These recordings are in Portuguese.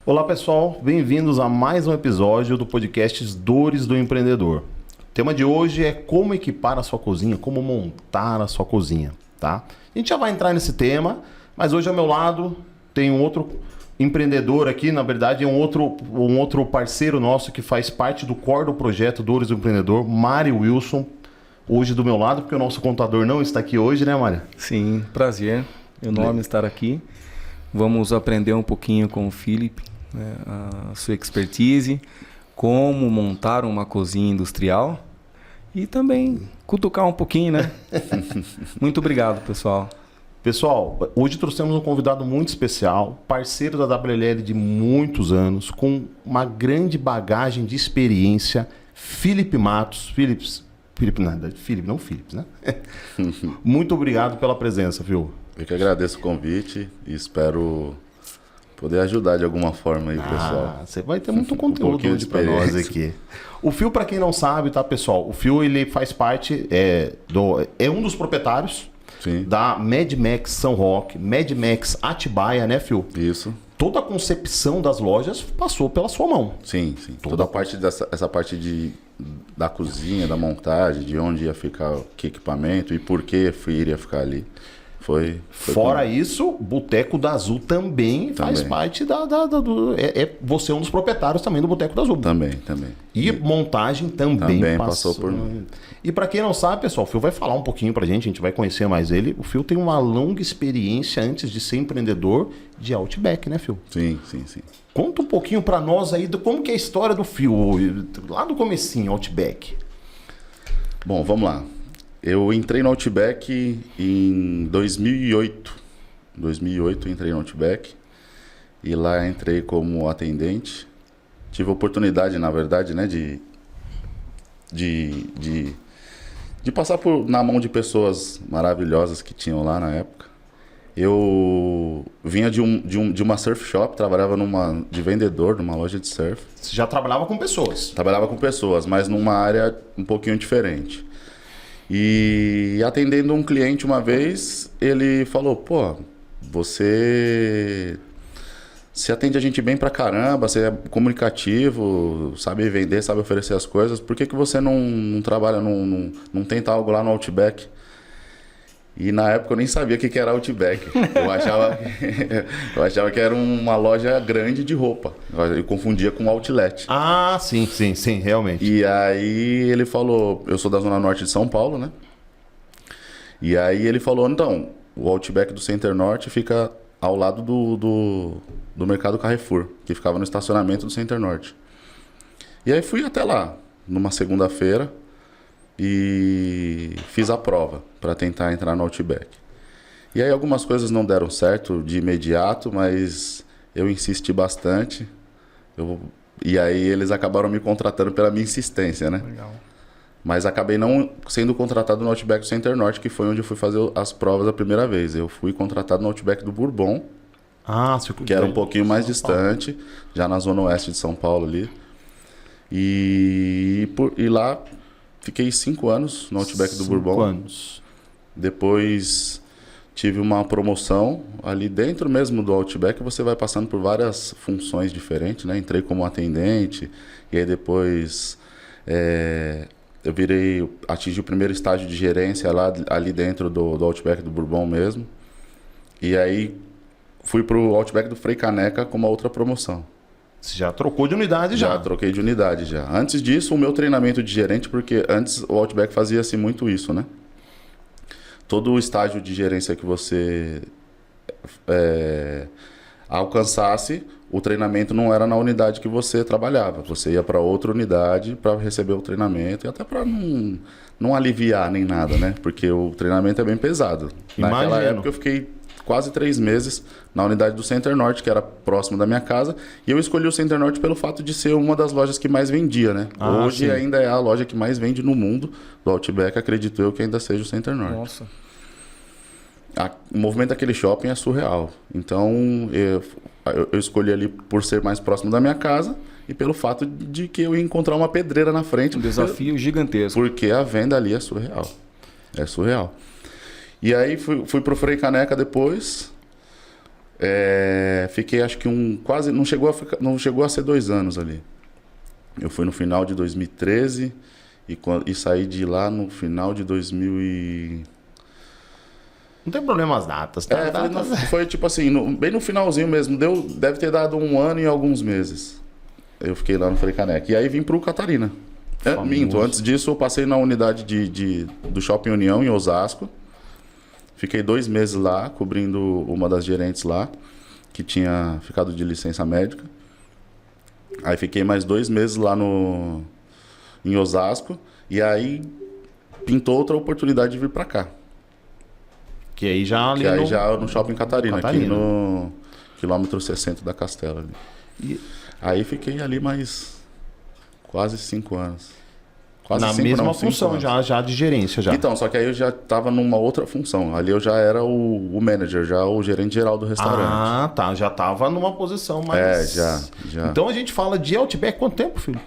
Olá pessoal, bem-vindos a mais um episódio do podcast Dores do Empreendedor. O tema de hoje é como equipar a sua cozinha, como montar a sua cozinha, tá? A gente já vai entrar nesse tema, mas hoje ao meu lado tem um outro empreendedor aqui, na verdade é um outro parceiro nosso que faz parte do core do projeto Dores do Empreendedor, Mário Wilson, hoje do meu lado, porque o nosso contador não está aqui hoje, né, Mário? Sim, prazer, enorme estar aqui. Vamos aprender um pouquinho com o Felipe, né, a sua expertise, como montar uma cozinha industrial e também cutucar um pouquinho, né? Muito obrigado, pessoal. Pessoal, hoje trouxemos um convidado muito especial, parceiro da WLL de muitos anos, com uma grande bagagem de experiência, Felipe Matos. Felipe, não Philips, né? Muito obrigado pela presença, viu? Eu que agradeço o convite e espero poder ajudar de alguma forma aí o pessoal. Você vai ter muito conteúdo hoje para nós aqui. O Fio, para quem não sabe, tá, pessoal? O Fio, ele faz parte, é um dos proprietários. Sim. Da Mad Max São Roque, Mad Max Atibaia, né, Fio? Isso. Toda a concepção das lojas passou pela sua mão. Sim. Toda a parte essa parte da cozinha, da montagem, de onde ia ficar que equipamento e por que iria ficar ali. Foi Fora isso, Boteco da Azul também faz parte você é um dos proprietários também do Boteco da Azul. Também. E montagem também passou por mim. E para quem não sabe, pessoal, o Fio vai falar um pouquinho pra gente, a gente vai conhecer mais ele. O Fio tem uma longa experiência antes de ser empreendedor de Outback, né, Fio? Sim. Conta um pouquinho pra nós aí de como que é a história do Fio, lá do comecinho, Outback. Bom, vamos lá. Eu entrei no Outback em 2008. Em 2008 eu entrei no Outback e lá entrei como atendente. Tive a oportunidade, na verdade, né, de passar na mão de pessoas maravilhosas que tinham lá na época. Eu vinha de uma surf shop, trabalhava de vendedor numa loja de surf. Você já trabalhava com pessoas? Trabalhava com pessoas, mas numa área um pouquinho diferente. E atendendo um cliente uma vez, ele falou, pô, você atende a gente bem pra caramba, você é comunicativo, sabe vender, sabe oferecer as coisas, por que você não trabalha, não tenta algo lá no Outback? E na época eu nem sabia o que era Outback. Eu achava que era uma loja grande de roupa. Eu confundia com Outlet. Ah, sim, realmente. E aí ele falou, eu sou da Zona Norte de São Paulo, né? E aí ele falou, então, o Outback do Center Norte fica ao lado do Mercado Carrefour, que ficava no estacionamento do Center Norte. E aí fui até lá, numa segunda-feira, e fiz a prova para tentar entrar no Outback. E aí algumas coisas não deram certo de imediato, mas eu insisti bastante. E aí eles acabaram me contratando pela minha insistência, né? Legal. Mas acabei não sendo contratado no Outback do Center Norte, que foi onde eu fui fazer as provas a primeira vez. Eu fui contratado no Outback do Bourbon, que era um pouquinho mais distante, já na zona oeste de São Paulo ali. E lá fiquei 5 anos no Outback do Bourbon. 5 anos. Depois tive uma promoção ali dentro mesmo do Outback. Você vai passando por várias funções diferentes, né? Entrei como atendente e aí depois eu atingi o primeiro estágio de gerência ali dentro do Outback do Bourbon mesmo. E aí fui pro Outback do Frei Caneca com uma outra promoção. Você já trocou de unidade já? Já troquei de unidade já. Antes disso, o meu treinamento de gerente, porque antes o Outback fazia-se muito isso, né? Todo o estágio de gerência que você alcançasse, o treinamento não era na unidade que você trabalhava. Você ia para outra unidade para receber o treinamento e até para não aliviar nem nada, né? Porque o treinamento é bem pesado. Naquela época eu fiquei quase 3 meses na unidade do Center Norte, que era próximo da minha casa. E eu escolhi o Center Norte pelo fato de ser uma das lojas que mais vendia, né? Hoje ainda é a loja que mais vende no mundo do Outback, acredito eu que ainda seja o Center Norte. Nossa. O movimento daquele shopping é surreal. Então, eu escolhi ali por ser mais próximo da minha casa e pelo fato de que eu ia encontrar uma pedreira na frente. Um desafio gigantesco. Porque a venda ali é surreal. É surreal. E aí fui pro Frei Caneca depois. Fiquei acho que quase, não chegou a ser 2 anos ali. Eu fui no final de 2013 e saí de lá no final de 2000 Não tem problema as datas, tá? Foi tipo assim, bem no finalzinho mesmo. Deve ter dado 1 ano e alguns meses. Eu fiquei lá no Frei Caneca. E aí vim pro Catarina. Minto, antes disso eu passei na unidade do Shopping União, em Osasco. Fiquei 2 meses lá, cobrindo uma das gerentes lá, que tinha ficado de licença médica. Aí fiquei mais 2 meses lá em Osasco. E aí pintou outra oportunidade de vir pra cá. Que aí já ali já no Shopping Catarina, aqui no quilômetro 60 da Castela. Ali. Aí fiquei ali mais quase 5 anos. Na mesma função já de gerência já. Então, só que aí eu já estava numa outra função. Ali eu já era o manager, já o gerente geral do restaurante. Ah, tá. Já estava numa posição mais... já. Então a gente fala de Outback quanto tempo, filho?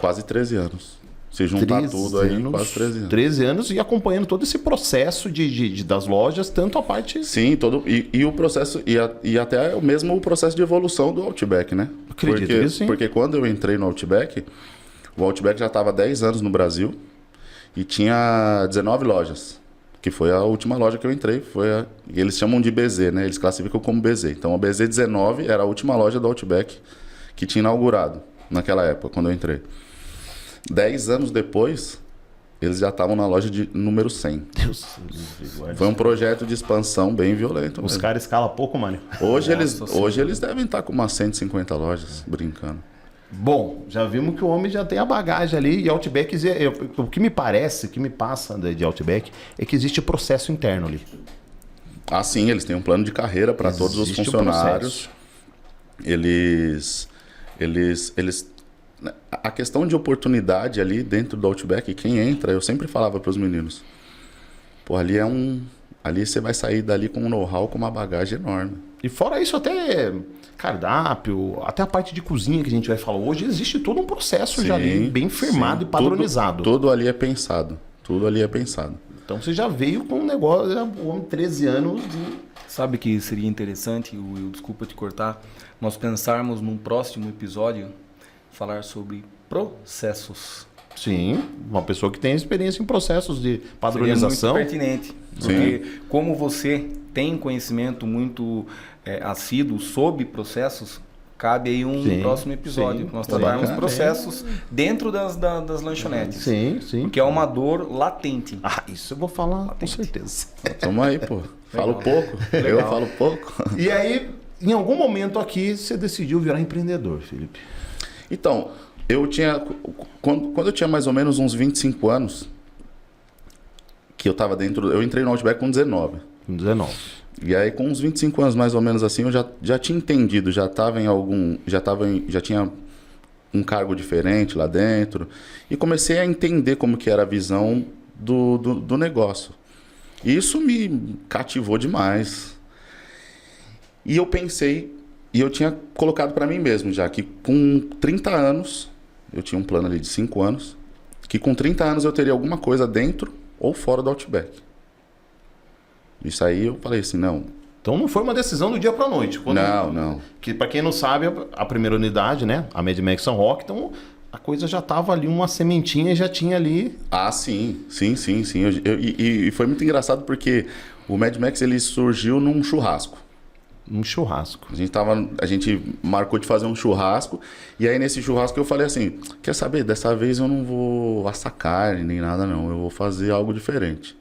Quase 13 anos. Se juntar tudo aí, quase 13 anos. 13 anos e acompanhando todo esse processo das lojas, tanto a parte... Sim, e o processo, e até mesmo o processo de evolução do Outback, né? Acredito que sim. Porque quando eu entrei no Outback, o Outback já estava 10 anos no Brasil e tinha 19 lojas, que foi a última loja que eu entrei. E eles chamam de BZ, né? Eles classificam como BZ. Então a BZ 19 era a última loja do Outback que tinha inaugurado naquela época, quando eu entrei. 10 anos depois, eles já estavam na loja de número 100. Deus. Foi um projeto de expansão bem violento. Os caras escalam pouco, mano. Hoje eles devem estar com umas 150 lojas, brincando. Bom, já vimos que o homem já tem a bagagem ali. E Outback, o que me parece, o que me passa de Outback, é que existe processo interno ali. Sim, eles têm um plano de carreira para todos os funcionários. Eles a questão de oportunidade ali dentro do Outback, quem entra, eu sempre falava para os meninos, pô, ali você vai sair dali com um know-how, com uma bagagem enorme. E fora isso, até cardápio, até a parte de cozinha que a gente vai falar hoje, existe todo um processo já ali bem firmado e padronizado. Tudo ali é pensado. Tudo ali é pensado. Então você já veio com um negócio, o homem 13 anos de... Sabe que seria interessante, Will, desculpa te cortar, nós pensarmos num próximo episódio falar sobre processos. Sim, uma pessoa que tem experiência em processos de padronização. Seria muito pertinente. Porque como você tem conhecimento muito assíduo sobre processos, cabe aí um próximo episódio. Nós trabalhamos processos dentro das lanchonetes. Sim. Porque é uma dor latente. Isso eu vou falar com certeza. Toma aí, pô. Falo pouco. Eu falo pouco. E aí, em algum momento aqui, você decidiu virar empreendedor, Felipe? Então, quando eu tinha mais ou menos uns 25 anos, que eu tava eu entrei no Outback com 19. Com 19. E aí, com uns 25 anos mais ou menos assim, eu já tinha entendido, já tinha um cargo diferente lá dentro. E comecei a entender como que era a visão do negócio. E isso me cativou demais. E eu pensei, e eu tinha colocado para mim mesmo já, que com 30 anos, eu tinha um plano ali de 5 anos, que com 30 anos eu teria alguma coisa dentro ou fora do Outback. Isso aí eu falei assim, não. Então não foi uma decisão do dia para noite. Não. Que para quem não sabe, a primeira unidade, né, a Mad Max São Roque, então a coisa já tava ali, uma sementinha já tinha ali. Sim. E foi muito engraçado porque o Mad Max ele surgiu num churrasco. Um churrasco. A gente marcou de fazer um churrasco. E aí nesse churrasco eu falei assim, quer saber, dessa vez eu não vou assar carne nem nada não, eu vou fazer algo diferente.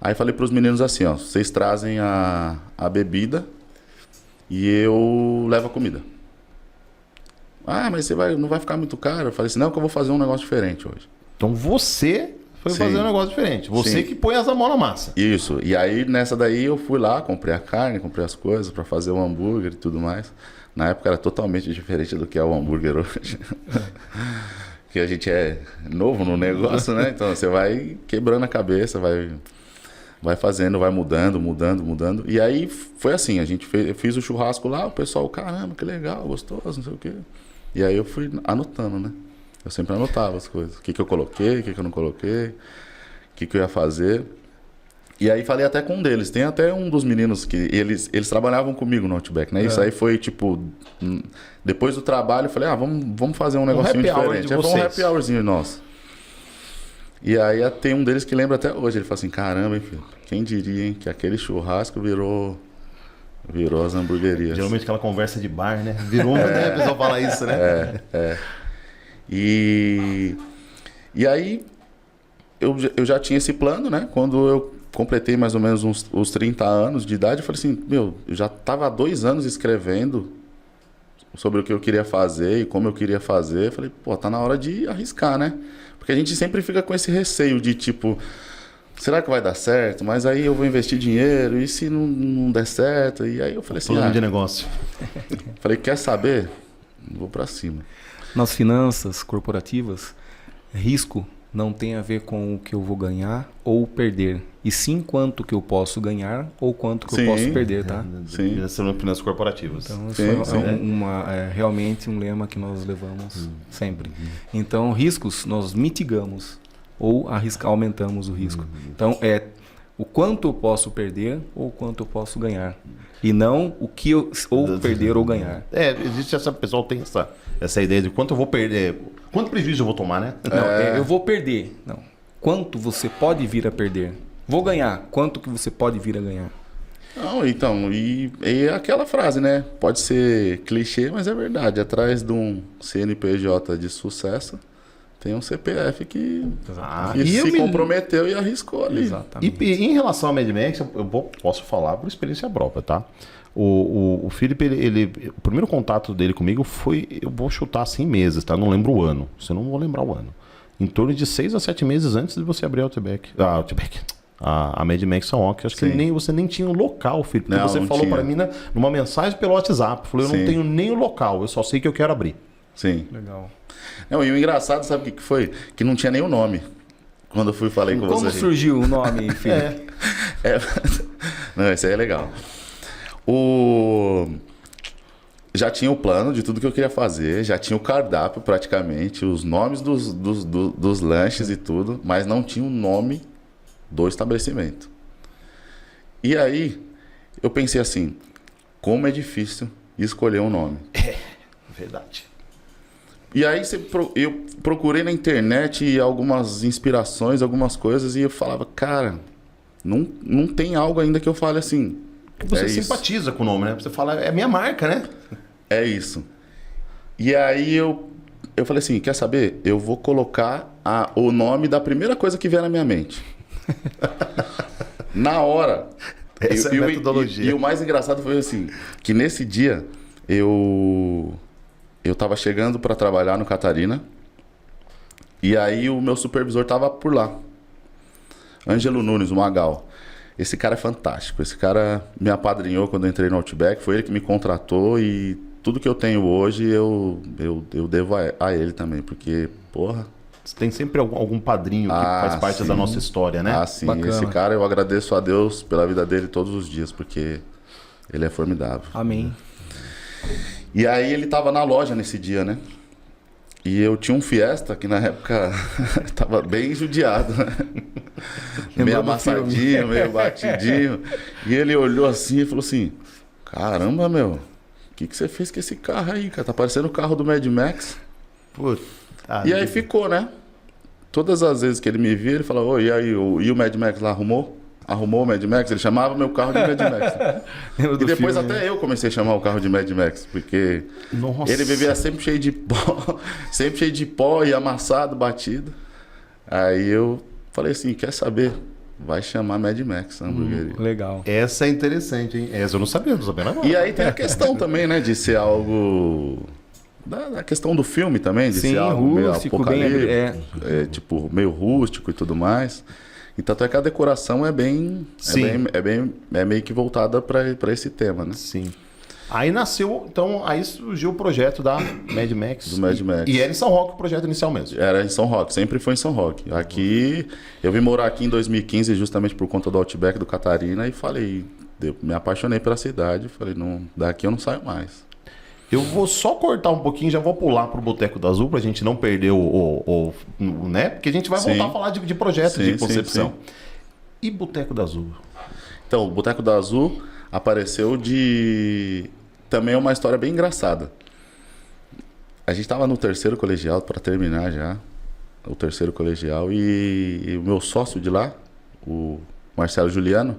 Aí falei pros meninos assim, ó, vocês trazem a bebida e eu levo a comida. Mas não vai ficar muito caro? Eu falei assim, não, que eu vou fazer um negócio diferente hoje. Então você foi fazer um negócio diferente. Você que põe as mãos na massa. Isso. E aí nessa daí eu fui lá, comprei a carne, comprei as coisas para fazer o hambúrguer e tudo mais. Na época era totalmente diferente do que é o hambúrguer hoje. Porque a gente é novo no negócio, né? Então você vai quebrando a cabeça, vai fazendo, vai mudando. E aí foi assim, eu fiz o churrasco lá, o pessoal, caramba, que legal, gostoso, não sei o quê. E aí eu fui anotando, né? Eu sempre anotava as coisas. O que eu coloquei, o que eu não coloquei, o que eu ia fazer. E aí falei até com um deles. Tem até um dos meninos que eles trabalhavam comigo no Outback, né? Isso aí foi tipo... Depois do trabalho, eu falei, vamos fazer um negocinho diferente. Foi um happy hourzinho nosso. E aí tem um deles que lembra até hoje. Ele fala assim, caramba, hein, filho? Quem diria, hein? Que aquele churrasco virou as hamburguerias. Geralmente aquela conversa de bar, né? Virou, né? A pessoa fala isso, né? E aí eu já tinha esse plano, né? Quando eu completei mais ou menos os 30 anos de idade, eu falei assim, eu já estava há 2 anos escrevendo sobre o que eu queria fazer e como eu queria fazer. Eu falei, pô, tá na hora de arriscar, né? Porque a gente sempre fica com esse receio de tipo, será que vai dar certo? Mas aí eu vou investir dinheiro, e se não der certo? E aí eu falei assim, plano de negócio. Falei, quer saber? Vou pra cima. Nas finanças corporativas, risco não tem a ver com o que eu vou ganhar ou perder, e sim quanto que eu posso ganhar ou quanto que eu posso perder, tá? Sim. Finanças corporativas. Então, isso é realmente um lema que nós levamos sempre. Então, riscos nós mitigamos ou aumentamos o risco. Então, é o quanto eu posso perder ou o quanto eu posso ganhar. E não o que eu perder ou ganhar. Existe essa... O pessoal tem essa ideia de quanto eu vou perder... Quanto prejuízo eu vou tomar, né? Não, eu vou perder. Não. Quanto você pode vir a perder? Vou ganhar. Quanto que você pode vir a ganhar? Não, então, e aquela frase, né? Pode ser clichê, mas é verdade. Atrás de um CNPJ de sucesso, tem um CPF que se comprometeu e arriscou ali. Exatamente. E em relação ao Mad Max, eu posso falar por experiência própria, tá? O Felipe, o primeiro contato dele comigo foi, eu vou chutar assim meses, tá? Não lembro o ano, você não vou lembrar o ano. Em torno de 6 a 7 meses antes de você abrir a Outback. A Mad Max São Roque. Acho que você nem tinha um local, Felipe. Porque você falou para mim numa mensagem pelo WhatsApp. Falou, eu não tenho nem o local, eu só sei que eu quero abrir. Sim. Legal. Não, e o engraçado, sabe o que foi? Que não tinha nem o nome. Quando eu falei com você. Como surgiu o nome, Felipe? Não, isso aí é legal. Já tinha o plano de tudo que eu queria fazer, já tinha o cardápio praticamente, os nomes dos lanches e tudo, mas não tinha o nome do estabelecimento. E aí, eu pensei assim, como é difícil escolher um nome. Verdade. E aí eu procurei na internet algumas inspirações, algumas coisas, e eu falava, cara, não tem algo ainda que eu fale assim. Você simpatiza com o nome, né? Você fala, é minha marca, né? É isso. E aí eu falei assim, quer saber? Eu vou colocar o nome da primeira coisa que vier na minha mente. Na hora. Essa é a metodologia. E o mais engraçado foi assim, que nesse dia eu tava chegando para trabalhar no Catarina, e aí o meu supervisor tava por lá. Ângelo Nunes, o Magal. Esse cara é fantástico. Esse cara me apadrinhou quando eu entrei no Outback. Foi ele que me contratou, e tudo que eu tenho hoje eu devo a ele também. Porque, porra... Tem sempre algum padrinho que faz parte da nossa história, né? Sim. Bacana. Esse cara, eu agradeço a Deus pela vida dele todos os dias, porque ele é formidável. Amém. E aí ele tava na loja nesse dia, né? E eu tinha um Fiesta que na época tava bem judiado, né? Meio amassadinho, meio batidinho. E ele olhou assim e falou assim, caramba, meu, o que você fez com esse carro aí, cara? Tá parecendo o carro do Mad Max. Puta, e aí ficou, né? Todas as vezes que ele me via, ele falava, e aí, e o Mad Max lá arrumou? Arrumou o Mad Max? Ele chamava meu carro de Mad Max. E depois até eu comecei a chamar o carro de Mad Max, porque ele vivia sempre cheio de pó e amassado, batido. Aí eu falei assim, quer saber? Vai chamar Mad Max, a hamburgueria. Legal. Essa é interessante, hein? Essa eu não sabia agora. E aí tem a questão também, né, de ser algo... Da questão do filme também, de ser algo rústico, meio apocalíptico, tipo, meio rústico e tudo mais. E tanto é que a decoração é meio que voltada para esse tema, né? Sim. Aí nasceu, então, aí surgiu o projeto da Mad Max. Do Mad Max. E era em São Roque o projeto inicial mesmo. Era em São Roque, sempre foi em São Roque. Aqui, eu vim morar aqui em 2015 justamente por conta do Outback do Catarina e falei, me apaixonei pela cidade, falei, não, daqui eu não saio mais. Eu vou só cortar um pouquinho, já vou pular pro Boteco do Azul pra gente não perder né? Porque a gente vai voltar a falar de projeto, de concepção. Sim. E Boteco da Azul? Então, o Boteco da Azul apareceu de... Também é uma história bem engraçada. A gente estava no terceiro colegial, para terminar já, o terceiro colegial, e o meu sócio de lá, o Marcelo Juliano,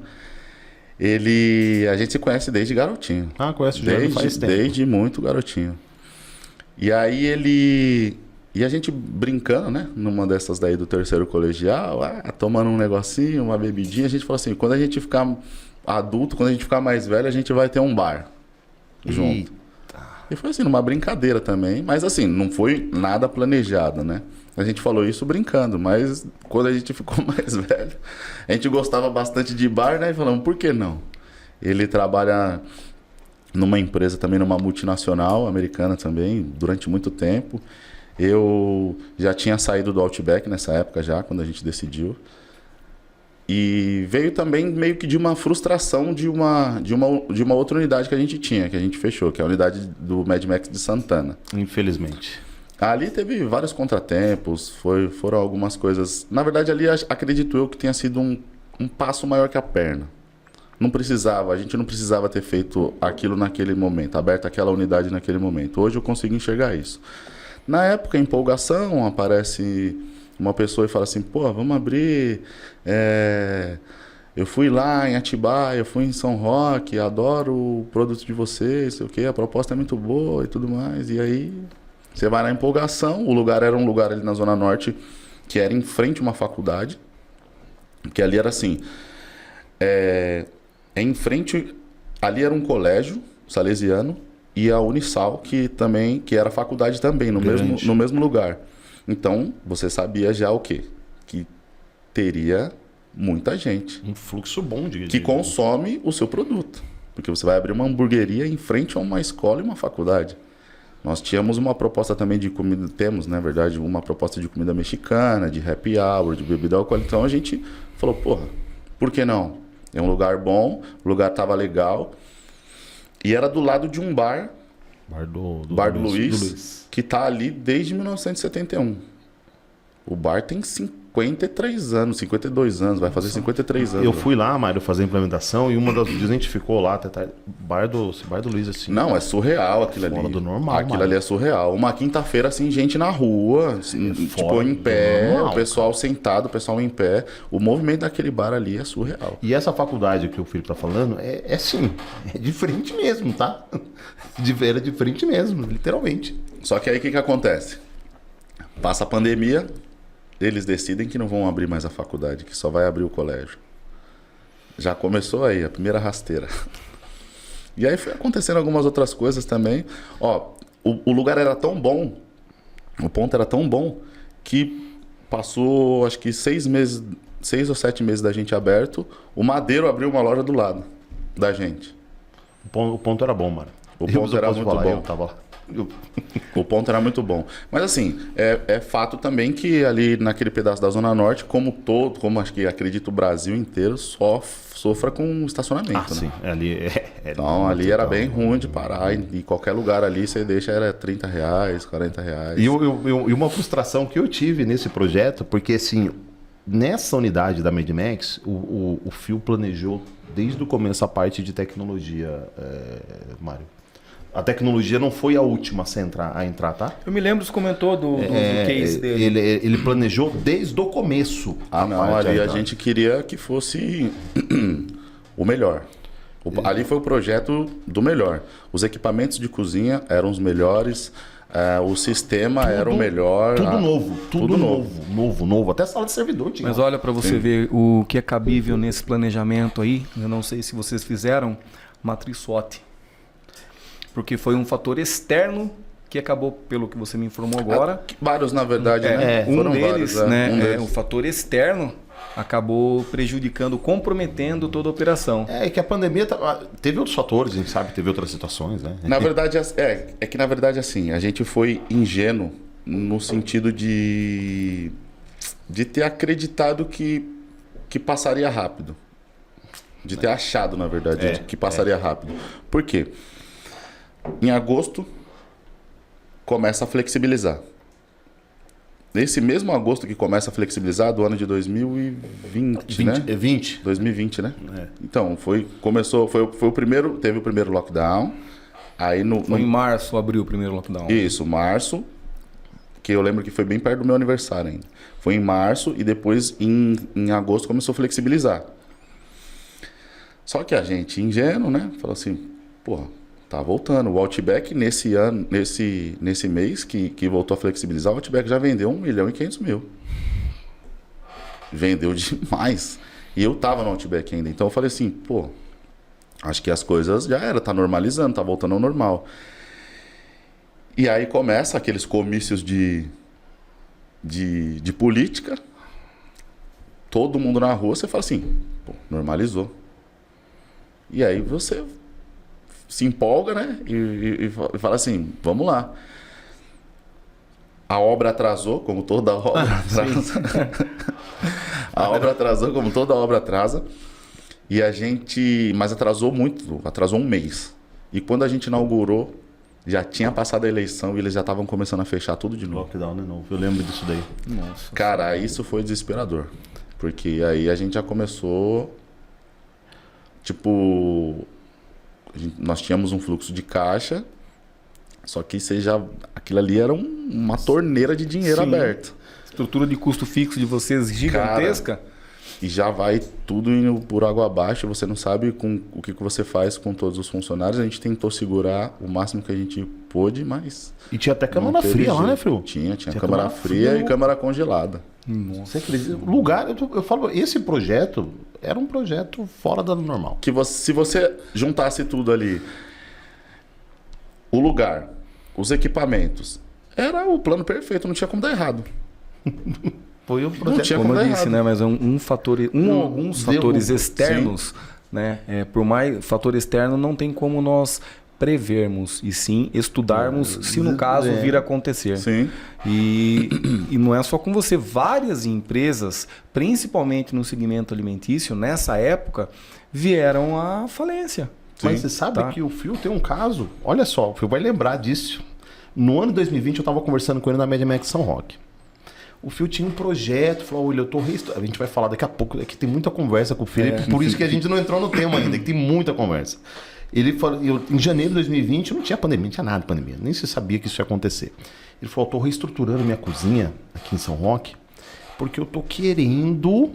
a gente se conhece desde garotinho. Ah, conhece o Juliano faz tempo. Desde muito garotinho. E aí e a gente brincando, né, numa dessas daí do terceiro colegial, tomando um negocinho, uma bebidinha, a gente falou assim, quando a gente ficar adulto, quando a gente ficar mais velho, a gente vai ter um bar junto. E foi assim, numa brincadeira também, mas assim, não foi nada planejado, né? A gente falou isso brincando, mas quando a gente ficou mais velho, a gente gostava bastante de bar, né? E falamos, por que não? Ele trabalha numa empresa também, numa multinacional americana também, durante muito tempo. Eu já tinha saído do Outback nessa época já, quando a gente decidiu. E veio também meio que de uma frustração de uma outra unidade que a gente tinha, que a gente fechou, que é a unidade do Mad Max de Santana. Infelizmente. Ali teve vários contratempos, foram algumas coisas... Na verdade, ali acredito eu que tenha sido um passo maior que a perna. A gente não precisava ter feito aquilo naquele momento, aberto aquela unidade naquele momento. Hoje eu consigo enxergar isso. Na época, a empolgação, aparece uma pessoa e fala assim, pô, vamos abrir... Eu fui lá em Atibaia, eu fui em São Roque, adoro o produto de vocês, sei o quê, a proposta é muito boa e tudo mais. E aí, você vai na empolgação, o lugar era um lugar ali na Zona Norte, que era em frente a uma faculdade, que ali era assim... em frente, ali era um colégio salesiano e a Unisal, que era faculdade também, no mesmo lugar. Então, você sabia já o quê? Que teria muita gente. Um fluxo bom que consome o seu produto. Porque você vai abrir uma hamburgueria em frente a uma escola e uma faculdade. Nós tínhamos uma proposta também de comida, na verdade, uma proposta de comida mexicana, de happy hour, de bebida alcoólica. Então a gente falou, porra, por que não? É um lugar bom, o lugar estava legal. E era do lado de um bar, Bar do Luiz, que está ali desde 1971. O bar tem 53 anos, 52 anos, vai fazer 53 anos. Eu fui lá, Mário, fazer a implementação e uma das dias a gente ficou lá, Bar do Luiz, assim. Não, é surreal aquilo ali. Fora do normal, aquilo Mário. Ali é surreal. Uma quinta-feira, assim, gente na rua, assim, tipo, em pé, normal, o pessoal sentado, o pessoal em pé. O movimento daquele bar ali é surreal. E essa faculdade que o Felipe tá falando, é sim, é de frente mesmo, tá? Era de frente mesmo, literalmente. Só que aí o que acontece? Passa a pandemia, eles decidem que não vão abrir mais a faculdade, que só vai abrir o colégio. Já começou aí, a primeira rasteira. E aí foi acontecendo algumas outras coisas também. Ó, o lugar era tão bom, o ponto era tão bom, que passou, acho que 6 ou 7 meses da gente aberto, o Madeiro abriu uma loja do lado da gente. O ponto era bom, mano. O ponto era muito bom. Eu tava lá. O ponto era muito bom. Mas assim, é fato também que ali naquele pedaço da Zona Norte, como acho que acredito o Brasil inteiro, sofra com estacionamento. Ah, né? sim. Ali então, ali era bem ruim de parar. Em qualquer lugar ali, você deixa, era R$30, R$40. E uma frustração que eu tive nesse projeto, porque assim, nessa unidade da Mad Max, o Phil planejou desde o começo a parte de tecnologia, Mário. A tecnologia não foi a última a entrar, tá? Eu me lembro, você comentou do case dele. Ele planejou desde o começo. Ali a gente queria que fosse o melhor. Ali foi o projeto do melhor. Os equipamentos de cozinha eram os melhores, o sistema era o melhor. Tudo novo. Até a sala de servidor tinha. Mas olha para você ver o que é cabível nesse planejamento aí. Eu não sei se vocês fizeram matriz SWOT. Porque foi um fator externo que acabou, pelo que você me informou agora. Vários, na verdade, né? Um deles, o fator externo acabou prejudicando, comprometendo toda a operação. É que a pandemia teve outros fatores, a gente sabe, teve outras situações, né? Na verdade, que na verdade, assim, a gente foi ingênuo no sentido de ter acreditado que passaria rápido. De ter achado, na verdade, que passaria rápido. Por quê? Em agosto, começa a flexibilizar. nesse mesmo agosto que começa a flexibilizar, do ano de 2020, né? 20. 2020, né? É. Então, foi o primeiro, teve o primeiro lockdown. Aí Foi em março, abriu o primeiro lockdown. Isso, março, que eu lembro que foi bem perto do meu aniversário ainda. Foi em março e depois em agosto começou a flexibilizar. Só que a gente, ingênuo, né? Falou assim, porra, tá voltando. O Outback nesse ano, nesse mês que voltou a flexibilizar, o Outback já vendeu 1.500.000. Vendeu demais. E eu tava no Outback ainda. Então eu falei assim, pô, acho que as coisas já era, tá normalizando, tá voltando ao normal. E aí começa aqueles comícios de política, todo mundo na rua, você fala assim, pô, normalizou. E aí você se empolga, né? E fala assim, vamos lá. A obra atrasou, como toda obra atrasa. A obra atrasou, como toda obra atrasa. E a gente... Mas atrasou muito, atrasou um mês. E quando a gente inaugurou, já tinha passado a eleição e eles já estavam começando a fechar tudo de novo. Lockdown de novo, eu lembro disso daí. Nossa. Cara, isso foi desesperador. Porque aí a gente já começou... Tipo... Nós tínhamos um fluxo de caixa, só que aquilo ali era uma torneira de dinheiro aberta. Estrutura de custo fixo de vocês gigantesca. Cara, e já vai tudo indo por água abaixo, você não sabe o que você faz com todos os funcionários. A gente tentou segurar o máximo que a gente pôde, mas... E tinha até câmara fria lá, né, Frio? Tinha câmara fria e câmara congelada. Você acredita? Lugar, eu falo, esse projeto era um projeto fora do normal. Se você juntasse tudo ali, o lugar, os equipamentos, era o plano perfeito, não tinha como dar errado. Foi um projeto. Não tinha Como eu dar disse, errado. né? Mas alguns fatores externos, né? Por mais fator externo, não tem como nós prevermos e sim estudarmos se no caso vir a acontecer. Sim. E não é só com você. Várias empresas, principalmente no segmento alimentício, nessa época, vieram à falência. Mas você sabe que o Fio tem um caso, olha só, o Fio vai lembrar disso. No ano de 2020 eu estava conversando com ele na Media Max São Roque. O Fio tinha um projeto, falou, olha, eu tô a gente vai falar daqui a pouco, é que tem muita conversa com o Felipe, por isso que a gente não entrou no tema ainda, que tem muita conversa. Ele falou, em janeiro de 2020 não tinha pandemia, não tinha nada de pandemia, nem se sabia que isso ia acontecer. Ele falou, estou reestruturando minha cozinha aqui em São Roque, porque eu tô querendo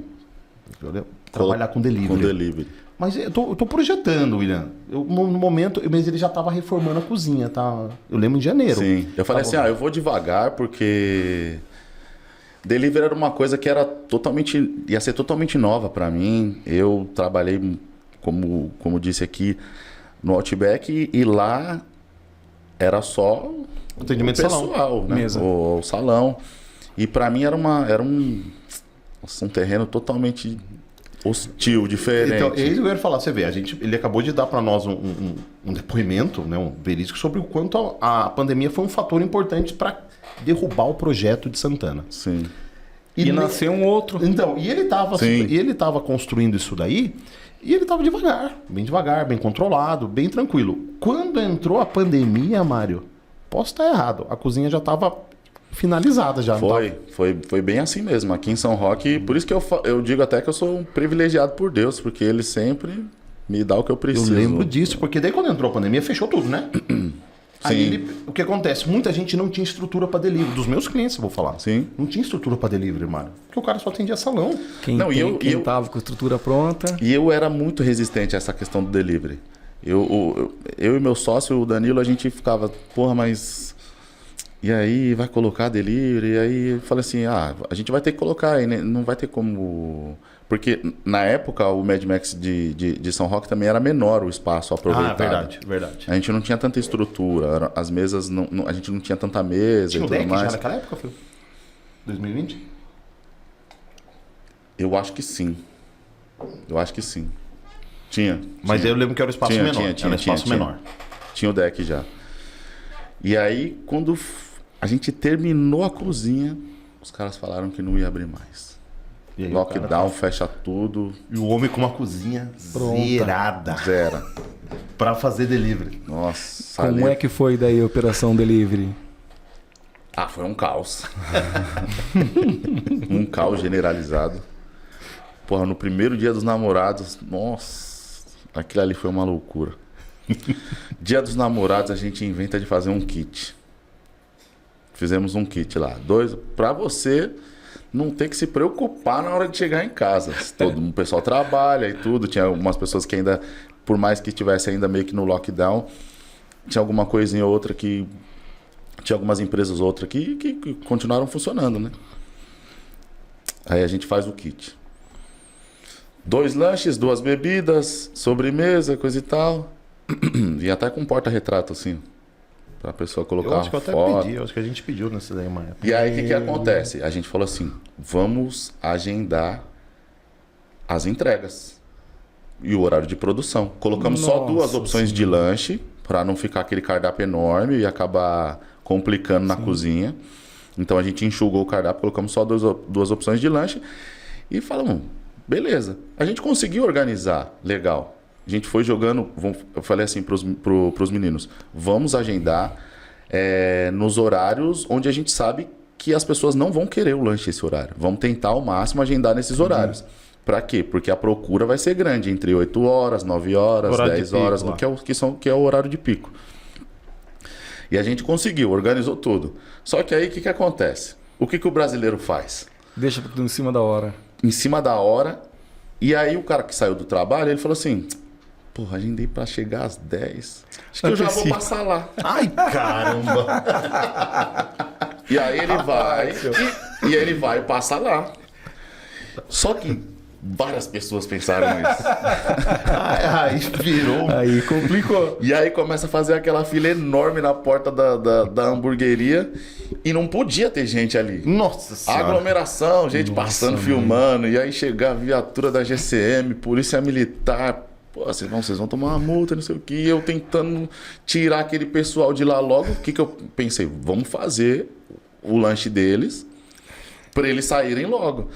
trabalhar com delivery. Mas eu tô projetando, William. No momento, mas ele já estava reformando a cozinha, tá? Eu lembro em janeiro. Sim. Eu falei assim, eu vou devagar porque delivery era uma coisa que ia ser totalmente nova para mim. Eu trabalhei, como disse aqui, no Outback e lá era só o atendimento pessoal, salão, né? Mesa. O salão. E para mim era um terreno totalmente hostil, diferente. Então, é isso que eu ia falar. Você vê, ele acabou de dar para nós um depoimento, né, um verídico, sobre o quanto a pandemia foi um fator importante para derrubar o projeto de Santana. Sim. E nasceu um outro. Então, e ele estava construindo isso daí, e ele estava devagar, bem controlado, bem tranquilo. Quando entrou a pandemia, Mário, posso estar errado, a cozinha já estava finalizada já. Foi bem assim mesmo. Aqui em São Roque, por isso que eu digo até que eu sou um privilegiado por Deus, porque ele sempre me dá o que eu preciso. Eu lembro disso, porque daí quando entrou a pandemia, fechou tudo, né? Aí o que acontece? Muita gente não tinha estrutura para delivery. Dos meus clientes, eu vou falar. Sim. Não tinha estrutura para delivery, Mário. Porque o cara só atendia salão. Quem tava com a estrutura pronta. E eu era muito resistente a essa questão do delivery. Eu e meu sócio, o Danilo, a gente ficava, porra, mas... E aí, vai colocar delivery? E aí, eu falei assim, a gente vai ter que colocar aí, né? Não vai ter como... Porque, na época, o Mad Max de São Roque também era menor o espaço aproveitado. Verdade. A gente não tinha tanta estrutura, as mesas, a gente não tinha tanta mesa tinha e o tudo deck mais. já naquela época, Phil? 2020? Eu acho que sim. Tinha. Mas eu lembro que era o espaço menor. Era um espaço menor. Tinha o deck já. E aí, quando a gente terminou a cozinha, os caras falaram que não ia abrir mais. E aí, lockdown, fecha tudo. E o homem com uma cozinha Pronta. Zero. Para fazer delivery. Nossa. Como é que foi daí a operação delivery? Ah, foi um caos. Um caos generalizado. Porra, no primeiro dia dos namorados, nossa, aquilo ali foi uma loucura. Dia dos namorados, a gente inventa de fazer um kit. Fizemos um kit lá. Pra você não ter que se preocupar na hora de chegar em casa. O pessoal trabalha e tudo. Tinha algumas pessoas que ainda, por mais que estivesse ainda meio que no lockdown, tinha alguma coisinha ou outra que... Tinha algumas empresas ou outra que continuaram funcionando, né? Aí a gente faz o kit. 2 lanches, 2 bebidas, sobremesa, coisa e tal. E até com porta-retrato, assim. Pra pessoa colocar Eu acho que eu até pedi, eu acho que a gente pediu nesse daí uma época. E aí o que acontece? A gente falou assim, vamos agendar as entregas e o horário de produção. Colocamos só 2 opções de lanche, pra não ficar aquele cardápio enorme e acabar complicando na cozinha. Então a gente enxugou o cardápio, colocamos só 2 opções de lanche e falamos, beleza. A gente conseguiu organizar, legal. A gente foi jogando, eu falei assim pros meninos, vamos agendar nos horários onde a gente sabe que as pessoas não vão querer o lanche esse horário. Vamos tentar ao máximo agendar nesses horários. Pra quê? Porque a procura vai ser grande, entre 8 horas, 9 horas, horário 10 horas, que é o horário de pico. E a gente conseguiu, organizou tudo. Só que aí o que acontece? O que o brasileiro faz? Deixa tudo em cima da hora. Em cima da hora. E aí o cara que saiu do trabalho, ele falou assim... Porra, agendei pra chegar às 10. Acho que eu já vou passar lá. Ai, caramba! E aí ele vai... e ele vai e passa lá. Só que... Várias pessoas pensaram isso. Aí virou. Aí complicou. E aí começa a fazer aquela fila enorme na porta da hamburgueria e não podia ter gente ali. Nossa Senhora. Aglomeração, gente passando, filmando. E aí chegar a viatura da GCM, polícia militar. Pô, vocês vão tomar uma multa, não sei o que. E eu tentando tirar aquele pessoal de lá logo. O que eu pensei? Vamos fazer o lanche deles para eles saírem logo.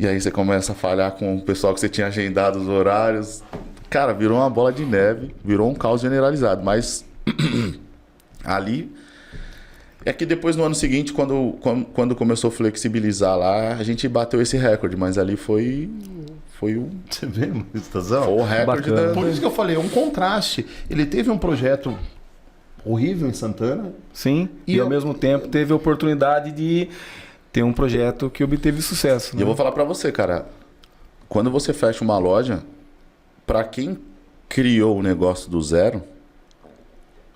E aí você começa a falhar com o pessoal que você tinha agendado os horários. Cara, virou uma bola de neve, virou um caos generalizado. Mas ali... É que depois no ano seguinte, quando começou a flexibilizar lá, a gente bateu esse recorde. Mas ali foi o... Você vê uma situação? Foi o recorde da... Por isso que eu falei, é um contraste. Ele teve um projeto horrível em Santana. Sim, e ao mesmo tempo teve a oportunidade de... Tem um projeto que obteve sucesso. E eu vou falar pra você, cara. Quando você fecha uma loja, pra quem criou o negócio do zero,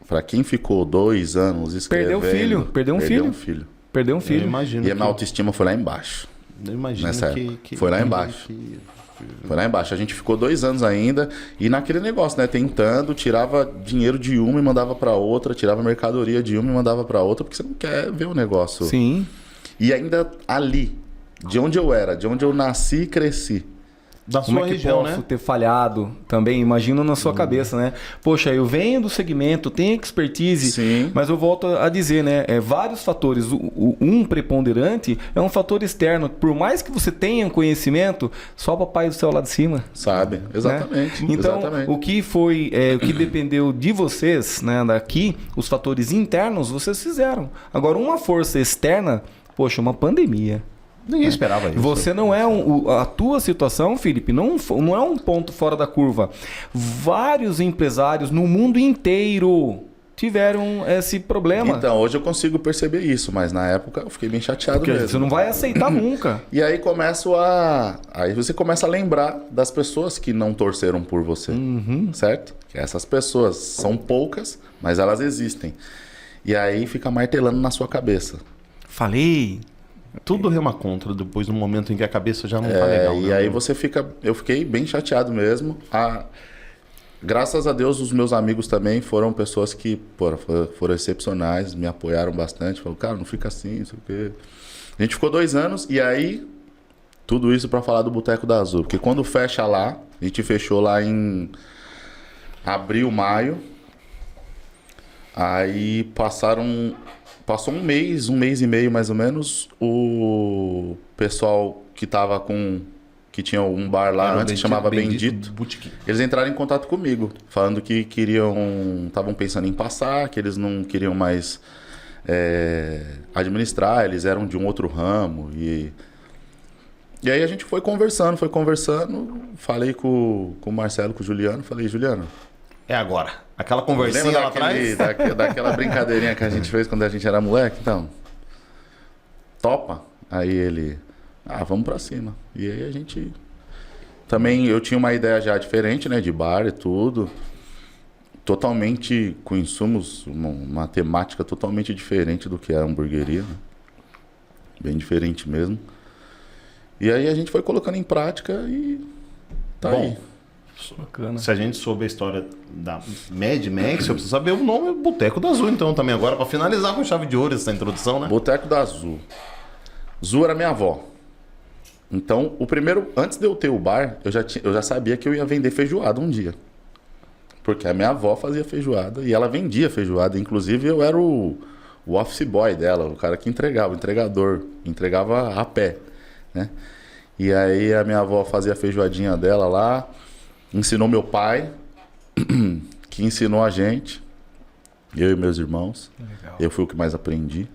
pra quem ficou 2 anos escrevendo... Perdeu um filho. Perdeu um filho. Eu imagino e a minha autoestima foi lá embaixo. Eu imagino nessa época. Foi lá embaixo. Foi lá embaixo. A gente ficou 2 anos ainda e naquele negócio, né? Tentando, tirava dinheiro de uma e mandava pra outra, tirava mercadoria de uma e mandava pra outra, porque você não quer ver o negócio. Sim. E ainda ali, de onde eu era, de onde eu nasci e cresci. Da Como sua é que região, posso né? ter falhado também? Imagina na sua cabeça, né? Poxa, eu venho do segmento, tenho expertise, Sim. mas eu volto a dizer, né? Vários fatores. Um preponderante é um fator externo. Por mais que você tenha um conhecimento, só o papai do céu lá de cima. Sabe? Exatamente. Né? Então, exatamente. o que foi, o que dependeu de vocês, né? Daqui, os fatores internos, vocês fizeram. Agora, uma força externa, poxa, uma pandemia. Ninguém esperava isso. Você não é a tua situação, Felipe, não é um ponto fora da curva. Vários empresários no mundo inteiro tiveram esse problema. Então, hoje eu consigo perceber isso, mas na época eu fiquei bem chateado Porque mesmo. você não vai aceitar nunca. E aí aí você começa a lembrar das pessoas que não torceram por você, certo? Que essas pessoas são poucas, mas elas existem. E aí fica martelando na sua cabeça. Falei. Tudo rema contra depois do momento em que a cabeça já não tá legal. E né? aí eu fiquei bem chateado mesmo. Graças a Deus, os meus amigos também foram pessoas que foram excepcionais, me apoiaram bastante. Falaram, cara, não fica assim, não sei o quê. A gente ficou 2 anos e aí, tudo isso para falar do Boteco da Azul. Porque quando fecha lá, a gente fechou lá em abril, maio. Aí passou um mês e meio mais ou menos, o pessoal que tinha um bar lá antes que chamava Bendito, eles entraram em contato comigo, falando que estavam pensando em passar, que eles não queriam mais administrar, eles eram de um outro ramo. E aí a gente foi conversando. Falei com o Marcelo, com o Juliano. Falei, Juliano... É agora. Aquela conversinha lá atrás. Daquela brincadeirinha que a gente fez quando a gente era moleque? Então, topa? Aí ele... vamos pra cima. E aí a gente... Também eu tinha uma ideia já diferente, né? De bar e tudo. Totalmente com insumos, uma temática totalmente diferente do que é a hamburgueria. Né? Bem diferente mesmo. E aí a gente foi colocando em prática e tá aí. Bacana. Se a gente souber a história da Mad Max, eu preciso saber o nome Boteco do Azul, então, também agora, pra finalizar com chave de ouro essa introdução, né? Boteco do Azul. Zu era minha avó. Então, antes de eu ter o bar, eu já sabia que eu ia vender feijoada um dia. Porque a minha avó fazia feijoada e ela vendia feijoada. Inclusive, eu era o office boy dela, o cara que entregava, o entregador. Entregava a pé, né? E aí a minha avó fazia a feijoadinha dela lá. Ensinou meu pai, que ensinou a gente, eu e meus irmãos. Legal. Eu fui o que mais aprendi.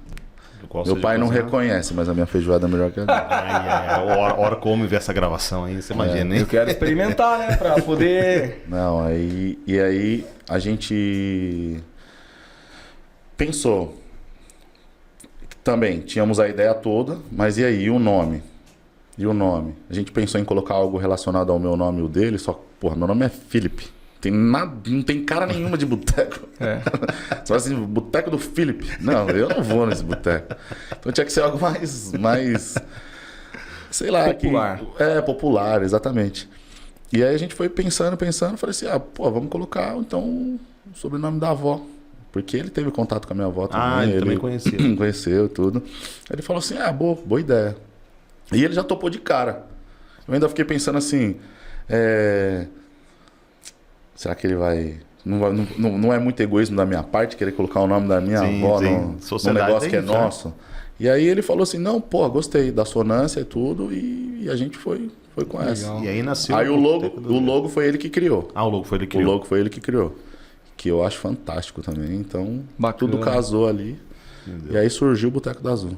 Meu pai não reconhece, mas a minha feijoada é melhor que a dele. Hora como ver essa gravação aí, você imagina, hein? Eu quero experimentar, né? Pra poder... Não, e aí a gente pensou. Também, tínhamos a ideia toda, mas e aí, e o nome? E o nome? A gente pensou em colocar algo relacionado ao meu nome e o dele, só que, porra, meu nome é Felipe. Não tem cara nenhuma de boteco. Você fala assim, boteco do Felipe. Não, eu não vou nesse boteco. Então tinha que ser algo mais sei lá. Popular. Popular, exatamente. E aí a gente foi pensando, falei assim, vamos colocar então o sobrenome da avó. Porque ele teve contato com a minha avó também. Ele também conhecia. Conheceu tudo. Aí ele falou assim, boa ideia. E ele já topou de cara. Eu ainda fiquei pensando assim, será que ele vai... Não é muito egoísmo da minha parte querer colocar o nome da minha avó no negócio que é nosso? E aí ele falou assim, não, gostei da sonância e tudo, e a gente foi com essa. E aí nasceu... Aí o logo foi ele que criou. O logo foi ele que criou. O logo foi ele que criou. Que eu acho fantástico também. Então, bacana. Tudo casou ali. E aí surgiu o Boteco do Azul.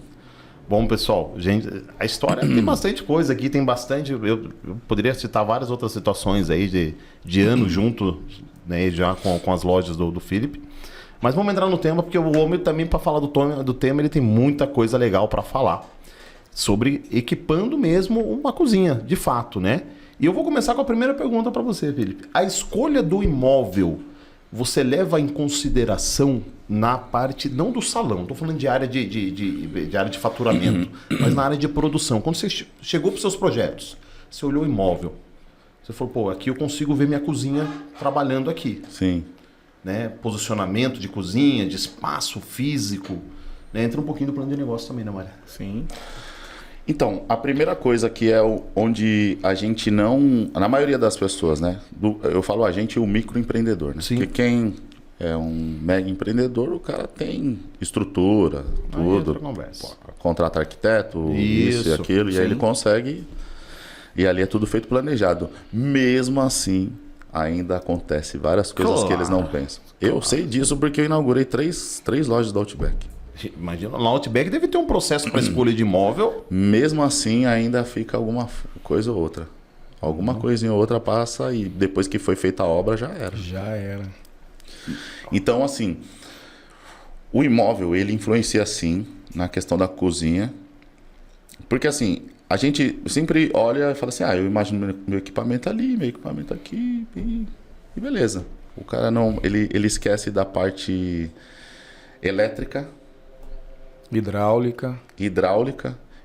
Bom, pessoal, gente, a história tem bastante coisa aqui, tem bastante... Eu poderia citar várias outras situações aí de anos junto, né, já com as lojas do Felipe. Mas vamos entrar no tema, porque o homem também, para falar do tema, ele tem muita coisa legal para falar. Sobre equipando mesmo uma cozinha, de fato, né? E eu vou começar com a primeira pergunta para você, Felipe. A escolha do imóvel, você leva em consideração na parte, não do salão, estou falando de área de área de faturamento, mas na área de produção. Quando você chegou para os seus projetos, você olhou o imóvel, você falou, aqui eu consigo ver minha cozinha trabalhando aqui. Sim. Né? Posicionamento de cozinha, de espaço físico. Né? Entra um pouquinho do plano de negócio também, né, Maria? Sim. Então, a primeira coisa que é onde a gente não... Na maioria das pessoas, né? Eu falo a gente, o microempreendedor, né? Sim. Porque quem é um mega empreendedor, o cara tem estrutura, tudo. Contrata arquiteto, isso e aquilo. Sim. E aí ele consegue... E ali é tudo feito planejado. Mesmo assim, ainda acontece várias coisas que eles não pensam. Eu sei disso porque eu inaugurei três lojas da Outback. Imagina, na Outback deve ter um processo para escolha de imóvel. Mesmo assim, ainda fica alguma coisa ou outra. Alguma coisinha ou outra passa e depois que foi feita a obra, já era. Já era. Então, assim, o imóvel, ele influencia, sim, na questão da cozinha. Porque, assim, a gente sempre olha e fala assim, eu imagino meu equipamento ali, meu equipamento aqui e beleza. O cara não... Ele esquece da parte elétrica, hidráulica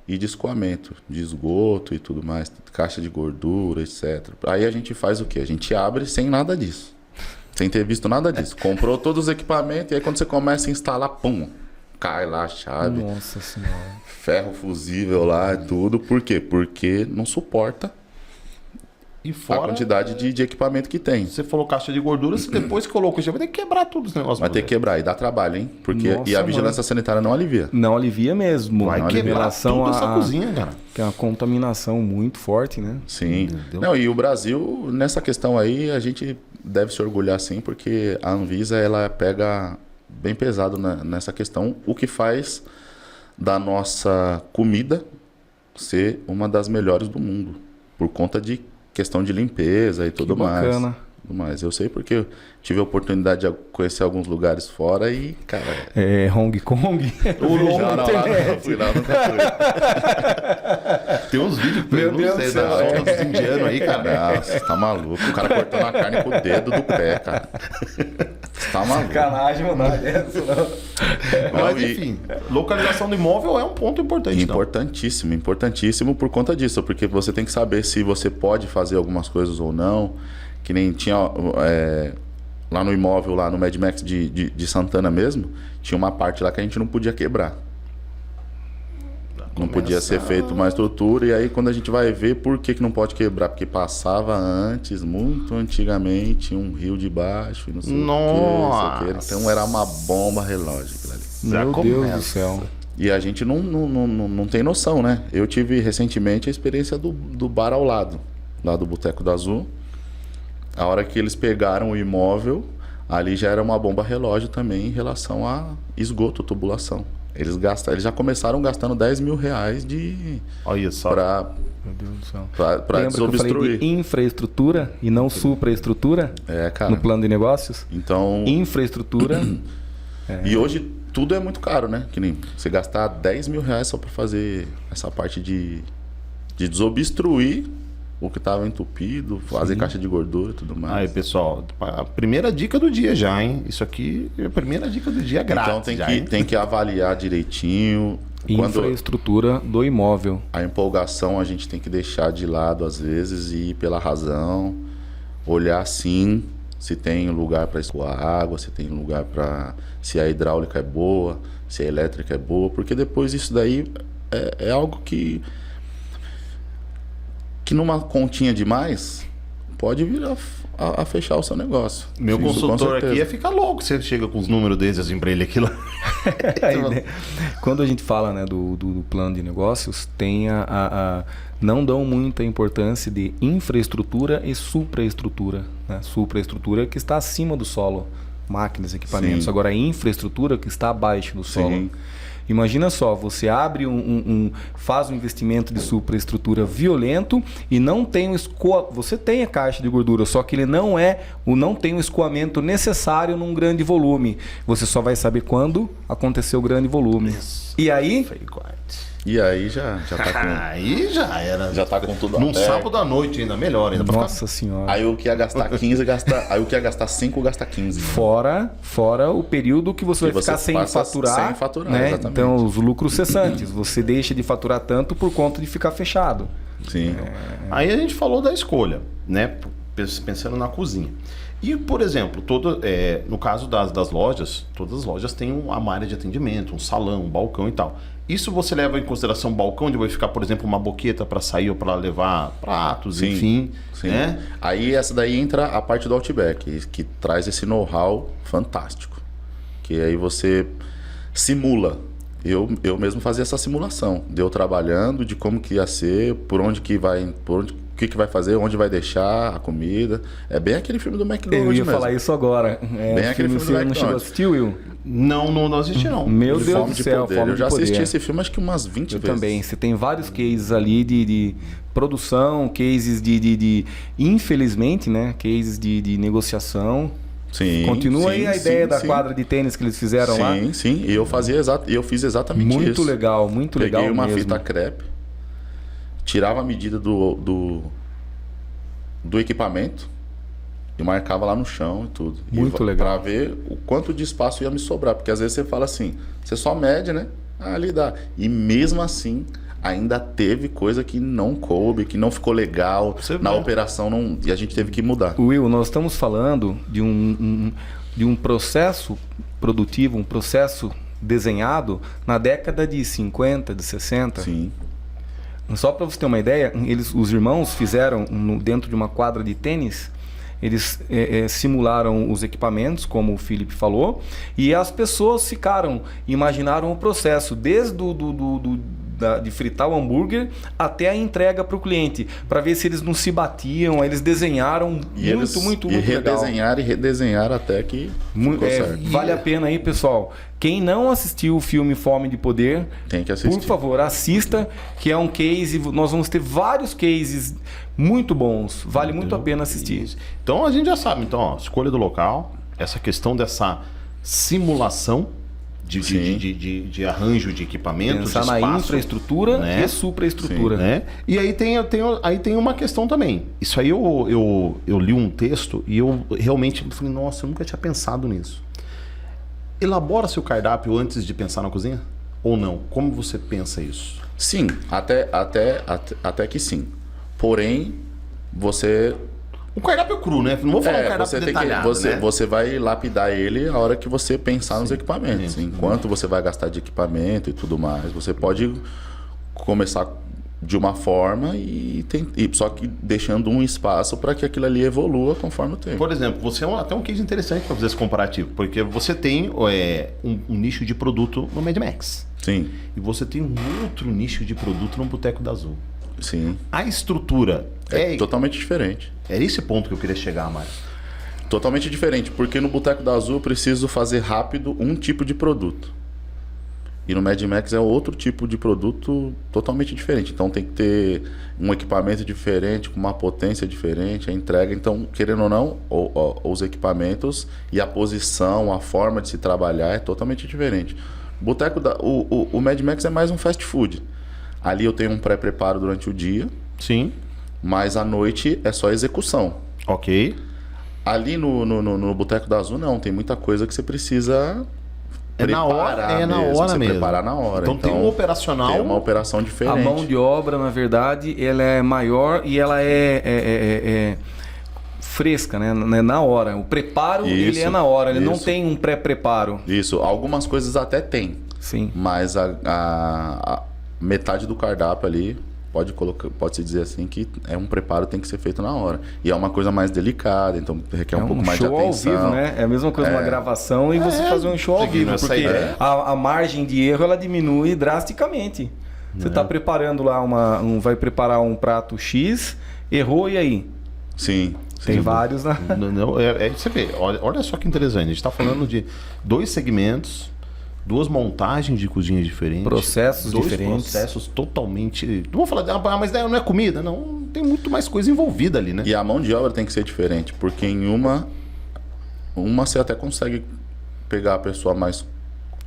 e de escoamento, de esgoto e tudo mais, caixa de gordura, etc. Aí a gente faz o quê? A gente abre sem nada disso, sem ter visto nada disso. Comprou todos os equipamentos e aí quando você começa a instalar, pum, cai lá a chave. Nossa Senhora. Ferro fusível lá e tudo. Por quê? Porque não suporta e fora a quantidade de equipamento que tem. Você falou caixa de gordura, você depois colocou, vai ter que quebrar tudo os negócios. Vai ter que quebrar e dá trabalho, hein? Porque a vigilância sanitária não alivia. Não alivia mesmo. Vai quebrar tudo essa cozinha, cara. Que é uma contaminação muito forte, né? Sim. Não, e o Brasil, nessa questão aí, a gente deve se orgulhar sim, porque a Anvisa, ela pega bem pesado nessa questão, o que faz da nossa comida ser uma das melhores do mundo, por conta de questão de limpeza e tudo mais. Bacana. Mas eu sei porque eu tive a oportunidade de conhecer alguns lugares fora e, cara... Hong Kong? Não fui lá, nunca fui. Tem uns vídeos Meu Deus do céu. dos indianos aí, cara. Nossa, você tá maluco. O cara cortando a carne com o dedo do pé, cara. Você tá maluco. Sacanagem, mano. Mas enfim, localização do imóvel é um ponto importante. Importantíssimo, importantíssimo por conta disso. Porque você tem que saber se você pode fazer algumas coisas ou não. Que nem tinha lá no imóvel, lá no Mad Max de Santana mesmo, tinha uma parte lá que a gente não podia quebrar. Não podia ser feito uma estrutura. E aí quando a gente vai ver por que não pode quebrar, porque passava antes, muito antigamente, um rio de baixo e não sei o que. Então era uma bomba relógio aquilo ali. Meu Deus do céu. E a gente não tem noção, né? Eu tive recentemente a experiência do bar ao lado, lá do Boteco do Azul. A hora que eles pegaram o imóvel, ali já era uma bomba relógio também em relação a esgoto, tubulação. Eles já começaram gastando 10 mil reais Olha só. Meu Deus do céu. Pra desobstruir. Eu falei de infraestrutura e não supraestrutura cara. no plano de negócios? Então... Infraestrutura... E hoje tudo é muito caro, né? Que nem você gastar 10 mil reais só para fazer essa parte de desobstruir o que estava entupido, fazer caixa de gordura e tudo mais. Aí, pessoal, a primeira dica do dia já, hein? Isso aqui é a primeira dica do dia grátis. Então tem que avaliar direitinho. Infraestrutura do imóvel. A empolgação a gente tem que deixar de lado às vezes e ir pela razão. Olhar sim se tem lugar para escoar água, se tem lugar para... Se a hidráulica é boa, se a elétrica é boa. Porque depois isso daí é algo que numa continha demais pode vir a fechar o seu negócio. Meu consultor aqui ia ficar louco se você chega com os números desses assim para ele aqui lá. Aí, né? Quando a gente fala, né, do plano de negócios, tem não dão muita importância de infraestrutura e supraestrutura. Né? Supraestrutura que está acima do solo, máquinas, equipamentos. Sim. Agora a infraestrutura que está abaixo do solo. Sim. Imagina só, você abre faz um investimento de supraestrutura violento e não tem você tem a caixa de gordura, só que ele não tem o escoamento necessário num grande volume. Você só vai saber quando acontecer o grande volume. Isso. E aí já tá com... Aí já era. Já tá com tudo num sábado à noite ainda, melhor ainda. Nossa senhora. Aí o que ia gastar 15, aí o que ia gastar 5, gasta 15. Né? Fora o período que você vai ficar sem faturar. Sem faturar, né? Exatamente. Então, os lucros cessantes. Você deixa de faturar tanto por conta de ficar fechado. Sim. Aí a gente falou da escolha, né? Pensando na cozinha. E, por exemplo, no caso das lojas, todas as lojas têm uma área de atendimento, um salão, um balcão e tal. Isso você leva em consideração o balcão, onde vai ficar, por exemplo, uma boqueta para sair ou para levar pratos, sim, enfim. Sim. Né? Aí essa daí entra a parte do Outback, que traz esse know-how fantástico. Que aí você simula. Eu mesmo fazia essa simulação. Deu trabalhando de como que ia ser, o que vai fazer, onde vai deixar a comida. É bem aquele filme do McDonald's. Eu ia mesmo. Falar isso agora. Bem aquele filme do McDonald's. Não chegou a assistir, Will? Não assisti não. Meu Deus do céu, Fome Eu já assisti esse filme acho que umas 20 vezes. Eu também. Você tem vários cases ali de produção, cases de infelizmente, né? Cases de negociação. Sim, Continua aí a ideia da quadra de tênis que eles fizeram lá. Sim. E eu fiz exatamente isso. Muito legal legal. Peguei uma fita crepe, tirava a medida do equipamento e marcava lá no chão e tudo. Muito legal. Pra ver o quanto de espaço ia me sobrar. Porque às vezes você fala assim, você só mede, né? Ali dá. E mesmo assim, ainda teve coisa que não coube, que não ficou legal. Na operação e a gente teve que mudar. Will, nós estamos falando de um processo produtivo, um processo desenhado na década de 50, de 60. Sim. Só para você ter uma ideia, os irmãos fizeram dentro de uma quadra de tênis, eles simularam os equipamentos, como o Felipe falou, e as pessoas imaginaram o processo, desde de fritar o hambúrguer até a entrega para o cliente, para ver se eles não se batiam. Eles desenharam muito legal. E redesenhar até que ficou certo. Vale a pena aí, pessoal. Quem não assistiu o filme Fome de Poder, tem que assistir. Por favor, assista, que é um case. Nós vamos ter vários cases muito bons. Vale muito a pena assistir. Isso. Então a gente já sabe. Então, ó, escolha do local, essa questão dessa simulação de arranjo de equipamentos, pensar de na espaço, infraestrutura, né? e supraestrutura. Né? E aí tem uma questão também. Isso aí eu li um texto e eu realmente falei, nossa, eu nunca tinha pensado nisso. Elabora seu cardápio antes de pensar na cozinha? Ou não? Como você pensa isso? Sim, até que sim. Porém, você... O cardápio cru, né? Não vou falar um cardápio detalhado, né? Você vai lapidar ele a hora que você pensar nos equipamentos. Sim. Enquanto você vai gastar de equipamento e tudo mais, você pode começar de uma forma só que deixando um espaço para que aquilo ali evolua conforme o tempo. Por exemplo, você é até um case interessante para fazer esse comparativo, porque você tem um nicho de produto no Mad Max. Sim. E você tem um outro nicho de produto no Boteco da Azul. Sim. A estrutura é totalmente diferente. É esse ponto que eu queria chegar, Mário. Totalmente diferente, porque no Boteco da Azul eu preciso fazer rápido um tipo de produto. E no Mad Max é outro tipo de produto totalmente diferente. Então tem que ter um equipamento diferente, com uma potência diferente, a entrega. Então, querendo ou não, os equipamentos e a posição, a forma de se trabalhar é totalmente diferente. O Mad Max é mais um fast food. Ali eu tenho um pré-preparo durante o dia. Sim. Mas à noite é só execução. Ok. Ali no Boteco da Azul não, tem muita coisa que você precisa preparar mesmo. Preparar na hora. Então tem um operacional. Tem uma operação diferente. A mão de obra, na verdade, ela é maior e ela é fresca, né? Na hora. O preparo, ele é na hora, ele não tem um pré-preparo. Isso, algumas coisas até tem. Sim. Mas a metade do cardápio ali, pode-se dizer assim, que é um preparo, tem que ser feito na hora. E é uma coisa mais delicada, então requer um pouco mais de atenção. Show ao vivo, né? É a mesma coisa uma gravação e você fazer um show ao vivo, porque a margem de erro, ela diminui drasticamente. Você está preparando lá vai preparar um prato X, errou e aí? Sim. Tem vários, né? Você vê, olha só que interessante. A gente está falando de 2 segmentos, 2 montagens de cozinha diferentes. Processos diferentes. Processos totalmente... Não vou falar, mas não é comida. Não, tem muito mais coisa envolvida ali, né? E a mão de obra tem que ser diferente, porque em uma você até consegue pegar a pessoa mais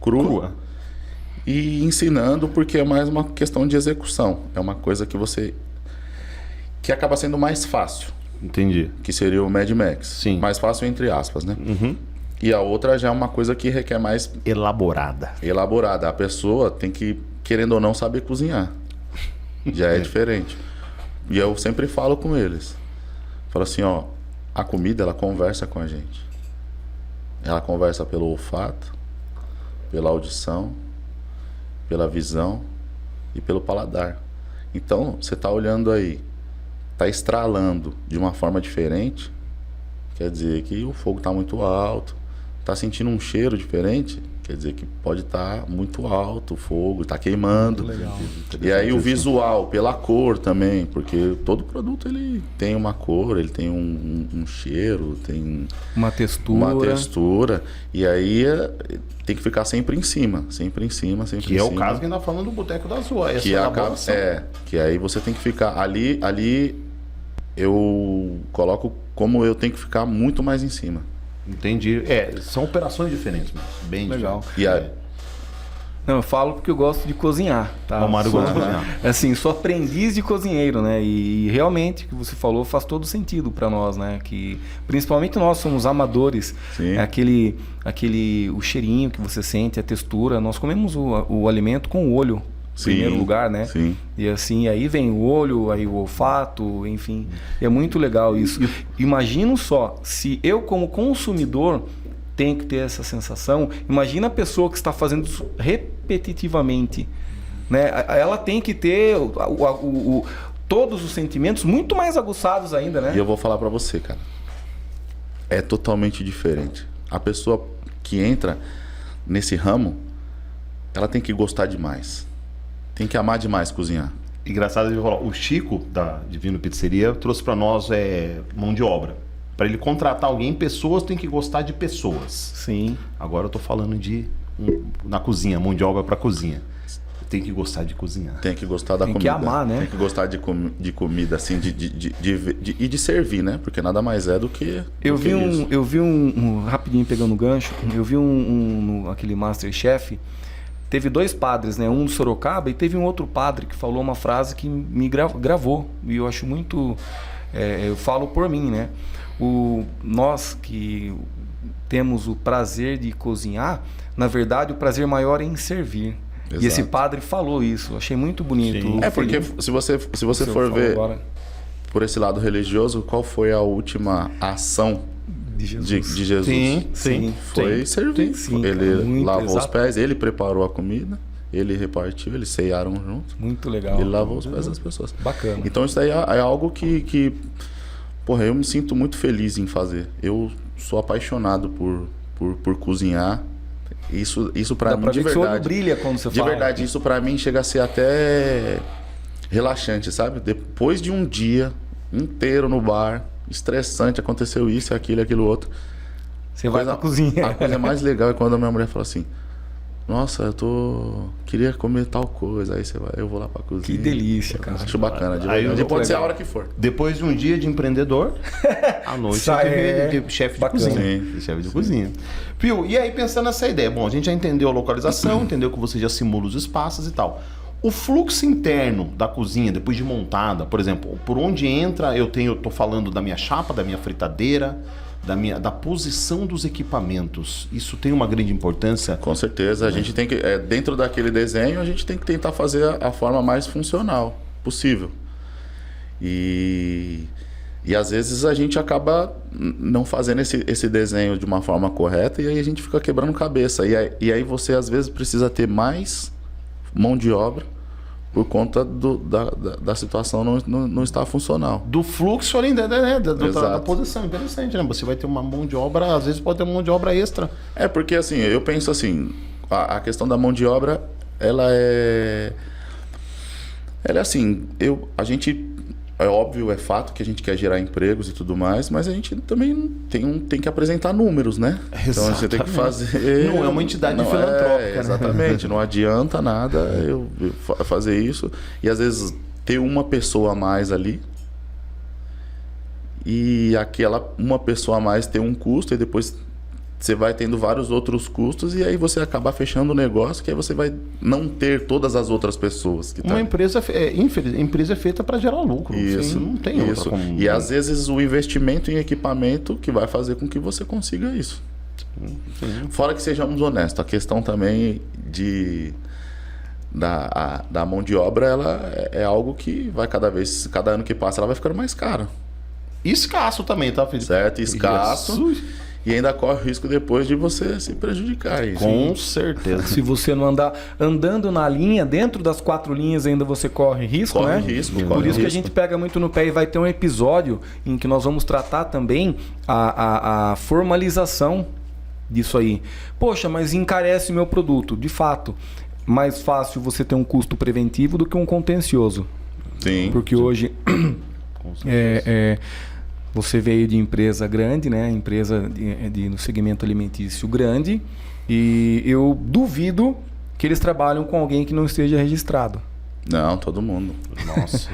crua. E ensinando, porque é mais uma questão de execução. É uma coisa que acaba sendo mais fácil. Entendi. Que seria o Mad Max. Sim. Mais fácil entre aspas, né? Uhum. E a outra já é uma coisa que requer mais... Elaborada. A pessoa tem que, querendo ou não, saber cozinhar. Já é diferente. E eu sempre falo com eles. Falo assim, ó, a comida, ela conversa com a gente. Ela conversa pelo olfato, pela audição, pela visão e pelo paladar. Então, você tá olhando aí, tá estralando de uma forma diferente, quer dizer que o fogo tá muito alto. Tá sentindo um cheiro diferente, quer dizer que pode estar muito alto o fogo, tá queimando. Muito legal. E aí o visual, pela cor também, porque todo produto ele tem uma cor, ele tem um cheiro, tem uma textura. E aí tem que ficar sempre em cima. Que é o caso que a gente tá falando do Boteco da Azul. Que aí você tem que ficar ali eu coloco como eu tenho que ficar muito mais em cima. Entendi. São operações diferentes, mas bem legal. Diferentes. Não, eu falo porque eu gosto de cozinhar, tá? O Mário gosta de cozinhar. Assim, sou aprendiz de cozinheiro, né? E realmente, o que você falou faz todo sentido para nós, né? Que principalmente nós somos amadores. Sim. O cheirinho que você sente, a textura. Nós comemos o alimento com o olho. Em primeiro lugar, né? Sim. E assim, aí vem o olho, aí o olfato, enfim. É muito legal isso. Imagino só, se eu como consumidor tenho que ter essa sensação, imagina a pessoa que está fazendo isso repetitivamente, né? Ela tem que ter todos os sentimentos muito mais aguçados ainda, né? E eu vou falar pra você, cara. É totalmente diferente. A pessoa que entra nesse ramo, ela tem que gostar demais. Tem que amar demais cozinhar. Engraçado ele falar, o Chico da Divino Pizzeria trouxe para nós mão de obra. Para ele contratar alguém, pessoas têm que gostar de pessoas. Sim. Agora eu tô falando na cozinha, mão de obra para cozinha. Tem que gostar de cozinhar. Tem que gostar da comida. Tem que amar, né? Tem que gostar de comida, assim, e de servir, né? Porque nada mais é do que Eu vi isso. rapidinho pegando o gancho, eu vi aquele Masterchef, teve 2 padres, né? Um do Sorocaba e teve um outro padre que falou uma frase que me gravou. E eu acho muito... eu falo por mim, né? Nós que temos o prazer de cozinhar, na verdade o prazer maior é em servir. Exato. E esse padre falou isso, eu achei muito bonito. Sim. Porque se você for ver por esse lado religioso, qual foi a última ação de Jesus? De Jesus? Sim. Foi servir. Sim, ele lavou exato. os pés, ele preparou a comida, ele repartiu, eles ceiaram junto. Muito legal. Ele lavou os pés das pessoas. Bacana. Então isso daí é algo que porra, eu me sinto muito feliz em fazer. Eu sou apaixonado por cozinhar. Isso para mim, de verdade. Seu olho verdade. brilha quando você De fala. verdade, isso para mim chega a ser até relaxante, sabe? Depois de um dia inteiro no bar, estressante, aconteceu isso, aquilo outro. Você vai pra cozinha. A coisa mais legal é quando a minha mulher fala assim: nossa, queria comer tal coisa. Aí eu vou lá pra cozinha. Que delícia, cara. Acho bacana. Aí Pode ser a hora que for. Depois de um dia de empreendedor, à noite de chefe de bacana. cozinha. Sim. De chefe de cozinha. Pio, e aí pensando nessa ideia, bom, a gente já entendeu a localização, entendeu que você já simula os espaços e tal. O fluxo interno da cozinha, depois de montada, por exemplo, por onde entra, tô falando da minha chapa, da minha fritadeira, da posição dos equipamentos. Isso tem uma grande importância? Com certeza. A gente tem que, dentro daquele desenho, a gente tem que tentar fazer a forma mais funcional possível. E às vezes a gente acaba não fazendo esse desenho de uma forma correta e aí a gente fica quebrando cabeça. E aí você às vezes precisa ter mais mão de obra por conta da situação não estar funcional. Do fluxo ali, né? Da Exato. posição. Interessante, né? Você vai ter uma mão de obra, às vezes pode ter uma mão de obra extra. Porque assim, eu penso assim, a questão da mão de obra, ela é assim, a gente, é óbvio, é fato que a gente quer gerar empregos e tudo mais, mas a gente também tem que apresentar números, né? Então você tem que fazer... Não é uma entidade filantrópica, né? Exatamente, não adianta nada eu fazer isso. E às vezes ter uma pessoa a mais ali e aquela uma pessoa a mais tem um custo e depois você vai tendo vários outros custos e aí você acaba fechando o negócio que aí você vai não ter todas as outras pessoas. Uma empresa é feita para gerar lucro. Isso, não tem outra isso. como... E às vezes o investimento em equipamento que vai fazer com que você consiga isso. Sim. Fora que sejamos honestos, a questão também da mão de obra, ela é algo que vai cada ano que passa, ela vai ficando mais cara. Escasso também, tá, Felipe? Certo, escasso. Jesus. E ainda corre o risco depois de você se prejudicar. Isso. Com certeza. Se você não andando na linha, dentro das 4 linhas ainda você corre risco, Corre né? risco, Por corre isso que a risco. gente pega muito no pé e vai ter um episódio em que nós vamos tratar também a formalização disso aí. Poxa, mas encarece o meu produto. De fato, mais fácil você ter um custo preventivo do que um contencioso. Sim. Porque hoje... Com certeza. Você veio de empresa grande, né? Empresa no segmento alimentício grande. E eu duvido que eles trabalham com alguém que não esteja registrado. Não, todo mundo. Nossa,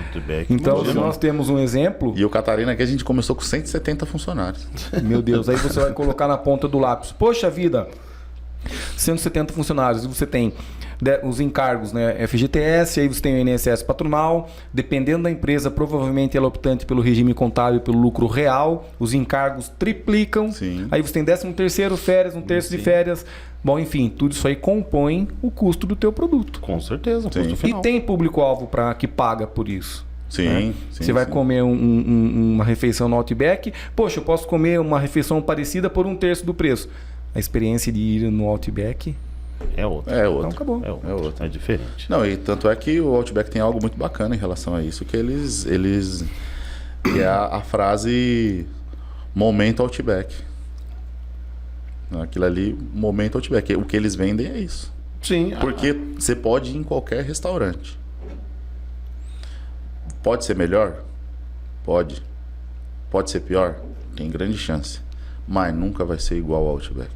Então, se nós temos um exemplo... E o Catarina aqui a gente começou com 170 funcionários. Meu Deus, aí você vai colocar na ponta do lápis. Poxa vida, 170 funcionários. E você tem os encargos, né? FGTS, aí você tem o INSS patronal. Dependendo da empresa, provavelmente ela é optante pelo regime contábil, pelo lucro real. Os encargos triplicam. Sim. Aí você tem 13º, férias, 1/3 de férias. Bom, enfim, tudo isso aí compõe o custo do teu produto. Com certeza, Sim. custo final. E tem público-alvo que paga por isso. Sim, Né? sim. Você vai sim. comer uma refeição no Outback. Poxa, eu posso comer uma refeição parecida por 1/3 do preço. A experiência de ir no Outback... É outro. É outro. Então acabou. É outro. É diferente. Não, e tanto é que o Outback tem algo muito bacana em relação a isso, que que é a frase momento Outback. Aquilo ali, momento Outback. O que eles vendem é isso. Sim. Porque você pode ir em qualquer restaurante. Pode ser melhor? Pode. Pode ser pior? Tem grande chance. Mas nunca vai ser igual ao Outback.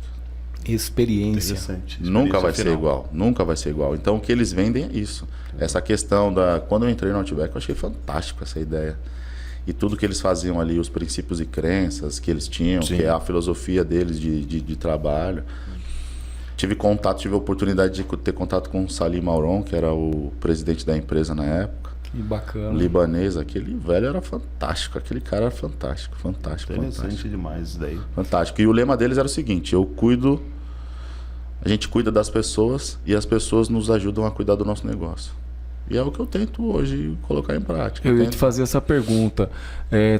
Experiência. Interessante. Nunca vai ser final. igual. Nunca vai ser igual. Então o que eles vendem é isso. Essa questão da... Quando eu entrei no Outback, eu achei fantástico essa ideia. E tudo que eles faziam ali, os princípios e crenças que eles tinham, Sim. que é a filosofia deles de trabalho. Tive oportunidade de ter contato com o Salim Mauron, que era o presidente da empresa na época. Que bacana. Libanês, aquele velho era fantástico. Aquele cara era fantástico, fantástico, Interessante fantástico. demais isso daí. Fantástico. E o lema deles era o seguinte: a gente cuida das pessoas e as pessoas nos ajudam a cuidar do nosso negócio. E é o que eu tento hoje colocar em prática. Eu ia te fazer essa pergunta.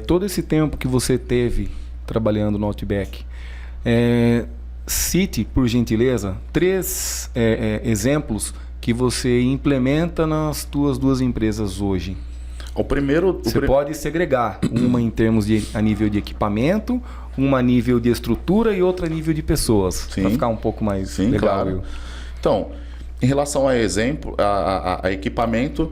Todo esse tempo que você teve trabalhando no Outback, cite, por gentileza, 3 exemplos que você implementa nas tuas 2 empresas hoje. Você pode segregar uma em termos a nível de equipamento, uma a nível de estrutura e outra a nível de pessoas. Para ficar um pouco mais legal. Claro. Então, em relação a exemplo, a equipamento,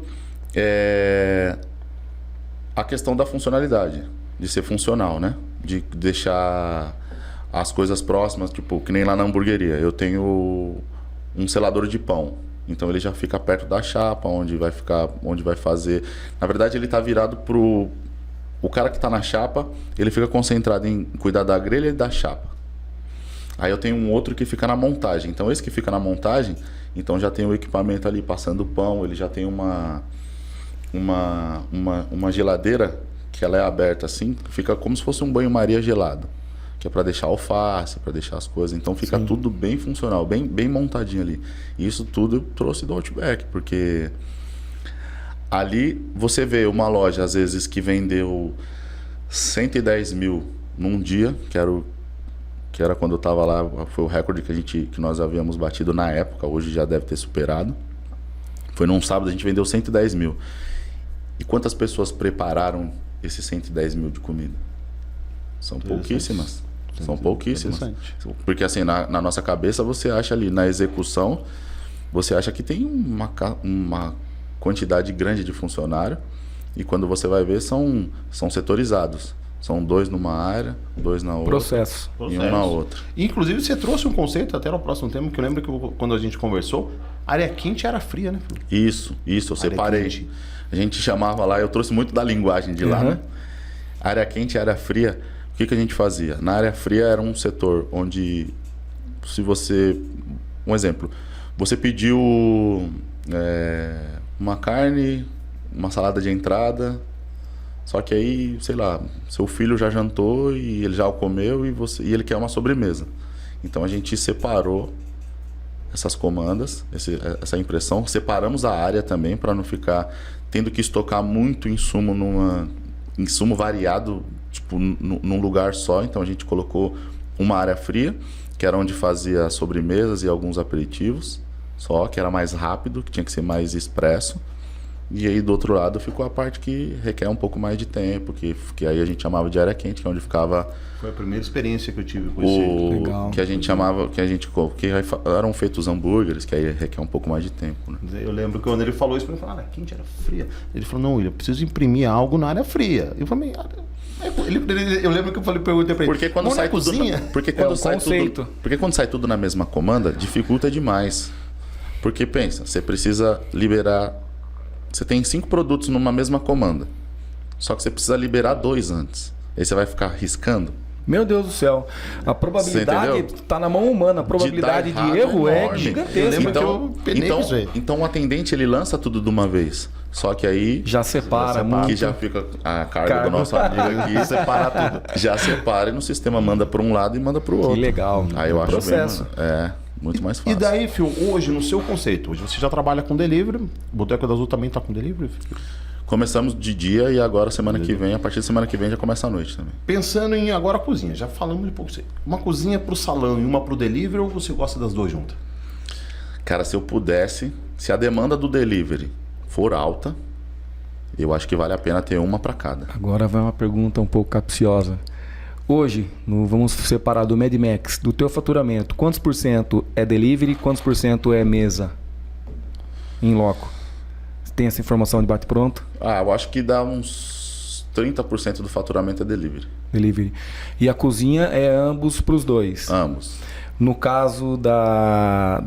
a questão da funcionalidade, de ser funcional, né? De deixar as coisas próximas, tipo, que nem lá na hamburgueria. Eu tenho um selador de pão. Então ele já fica perto da chapa, onde vai fazer. Na verdade, ele está virado pro... O cara que está na chapa, ele fica concentrado em cuidar da grelha e da chapa. Aí eu tenho um outro que fica na montagem. Então esse que fica na montagem, então já tem o equipamento ali passando o pão, ele já tem uma geladeira que ela é aberta assim, fica como se fosse um banho-maria gelado. Que é para deixar alface, para deixar as coisas. Então fica tudo bem funcional, bem montadinho ali. E isso tudo eu trouxe do Outback, porque ali você vê uma loja, às vezes, que vendeu 110 mil num dia, que era quando eu estava lá, foi o recorde que nós havíamos batido na época, hoje já deve ter superado. Foi num sábado, a gente vendeu 110 mil. E quantas pessoas prepararam esses 110 mil de comida? São pouquíssimas. São pouquíssimas. Porque assim, na nossa cabeça você acha ali, na execução, você acha que tem uma quantidade grande de funcionário e quando você vai ver são setorizados. São 2 numa área, 2 na outra. Processo. E um na outra. Inclusive você trouxe um conceito até no próximo tema, que eu lembro que quando a gente conversou, área quente e área fria, né? Isso, eu separei. Quente. A gente chamava lá, eu trouxe muito da linguagem de lá, né? Área quente e área fria. O que a gente fazia? Na área fria era um setor onde, se você... Um exemplo, você pediu uma carne, uma salada de entrada, só que aí, sei lá, seu filho já jantou e ele já comeu e ele quer uma sobremesa. Então a gente separou essas comandas, essa impressão, separamos a área também para não ficar tendo que estocar muito insumo variado, tipo, num lugar só. Então a gente colocou uma área fria, que era onde fazia sobremesas e alguns aperitivos, só que era mais rápido, que tinha que ser mais expresso. E aí do outro lado ficou a parte que requer um pouco mais de tempo, que aí a gente chamava de área quente, que é onde ficava... Foi a primeira experiência que eu tive com esse... Legal. Que a gente chamava, que eram feitos hambúrgueres, que aí requer um pouco mais de tempo, né? Eu lembro que quando ele falou isso, eu falei, área quente era fria. Ele falou, não, William, eu preciso imprimir algo na área fria. Eu falei, eu lembro que eu perguntei pra ele, porque quando sai cozinha? Porque quando sai tudo na mesma comanda, dificulta demais. Porque pensa, você precisa liberar... Você tem 5 produtos numa mesma comanda. Só que você precisa liberar 2 antes. Aí você vai ficar riscando. Meu Deus do céu. A probabilidade está na mão humana. A probabilidade de erro é gigantesca. Então o atendente ele lança tudo de uma vez. Só que aí... Já separa muito. Que já fica a carga do nosso amigo aqui. Separa tudo. Já separa e no sistema manda para um lado e manda para o outro. Que legal. Aí eu acho processo. Muito mais fácil. E daí, Phil, hoje, no seu conceito, hoje você já trabalha com delivery, o Boteco da Azul também está com delivery? Começamos de dia e agora semana que vem, a partir da semana que vem já começa a noite também. Pensando em agora a cozinha, já falamos de pouco. Uma cozinha para o salão e uma para o delivery, ou você gosta das 2 juntas? Cara, se eu pudesse, se a demanda do delivery for alta, eu acho que vale a pena ter uma para cada. Agora vai uma pergunta um pouco capciosa. Hoje, vamos separar do Medimax, do teu faturamento, quantos por cento é delivery, quantos por cento é mesa em loco? Você tem essa informação de bate-pronto? Eu acho que dá uns 30% do faturamento é delivery. Delivery. E a cozinha é ambos para os dois? Ambos. No caso da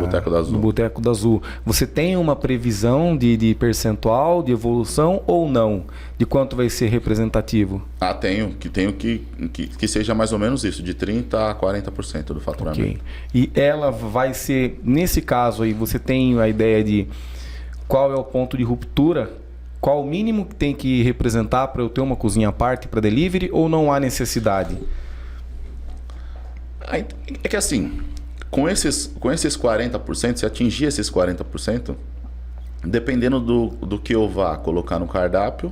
Boteco da Azul. do Boteco da Azul, você tem uma previsão de percentual, de evolução ou não? De quanto vai ser representativo? Tenho que seja mais ou menos isso, de 30% a 40% do faturamento. Ok. E ela vai ser, nesse caso aí, você tem a ideia de qual é o ponto de ruptura? Qual o mínimo que tem que representar para eu ter uma cozinha à parte para delivery ou não há necessidade? É que assim, com esses 40%, se atingir esses 40%, dependendo do que eu vá colocar no cardápio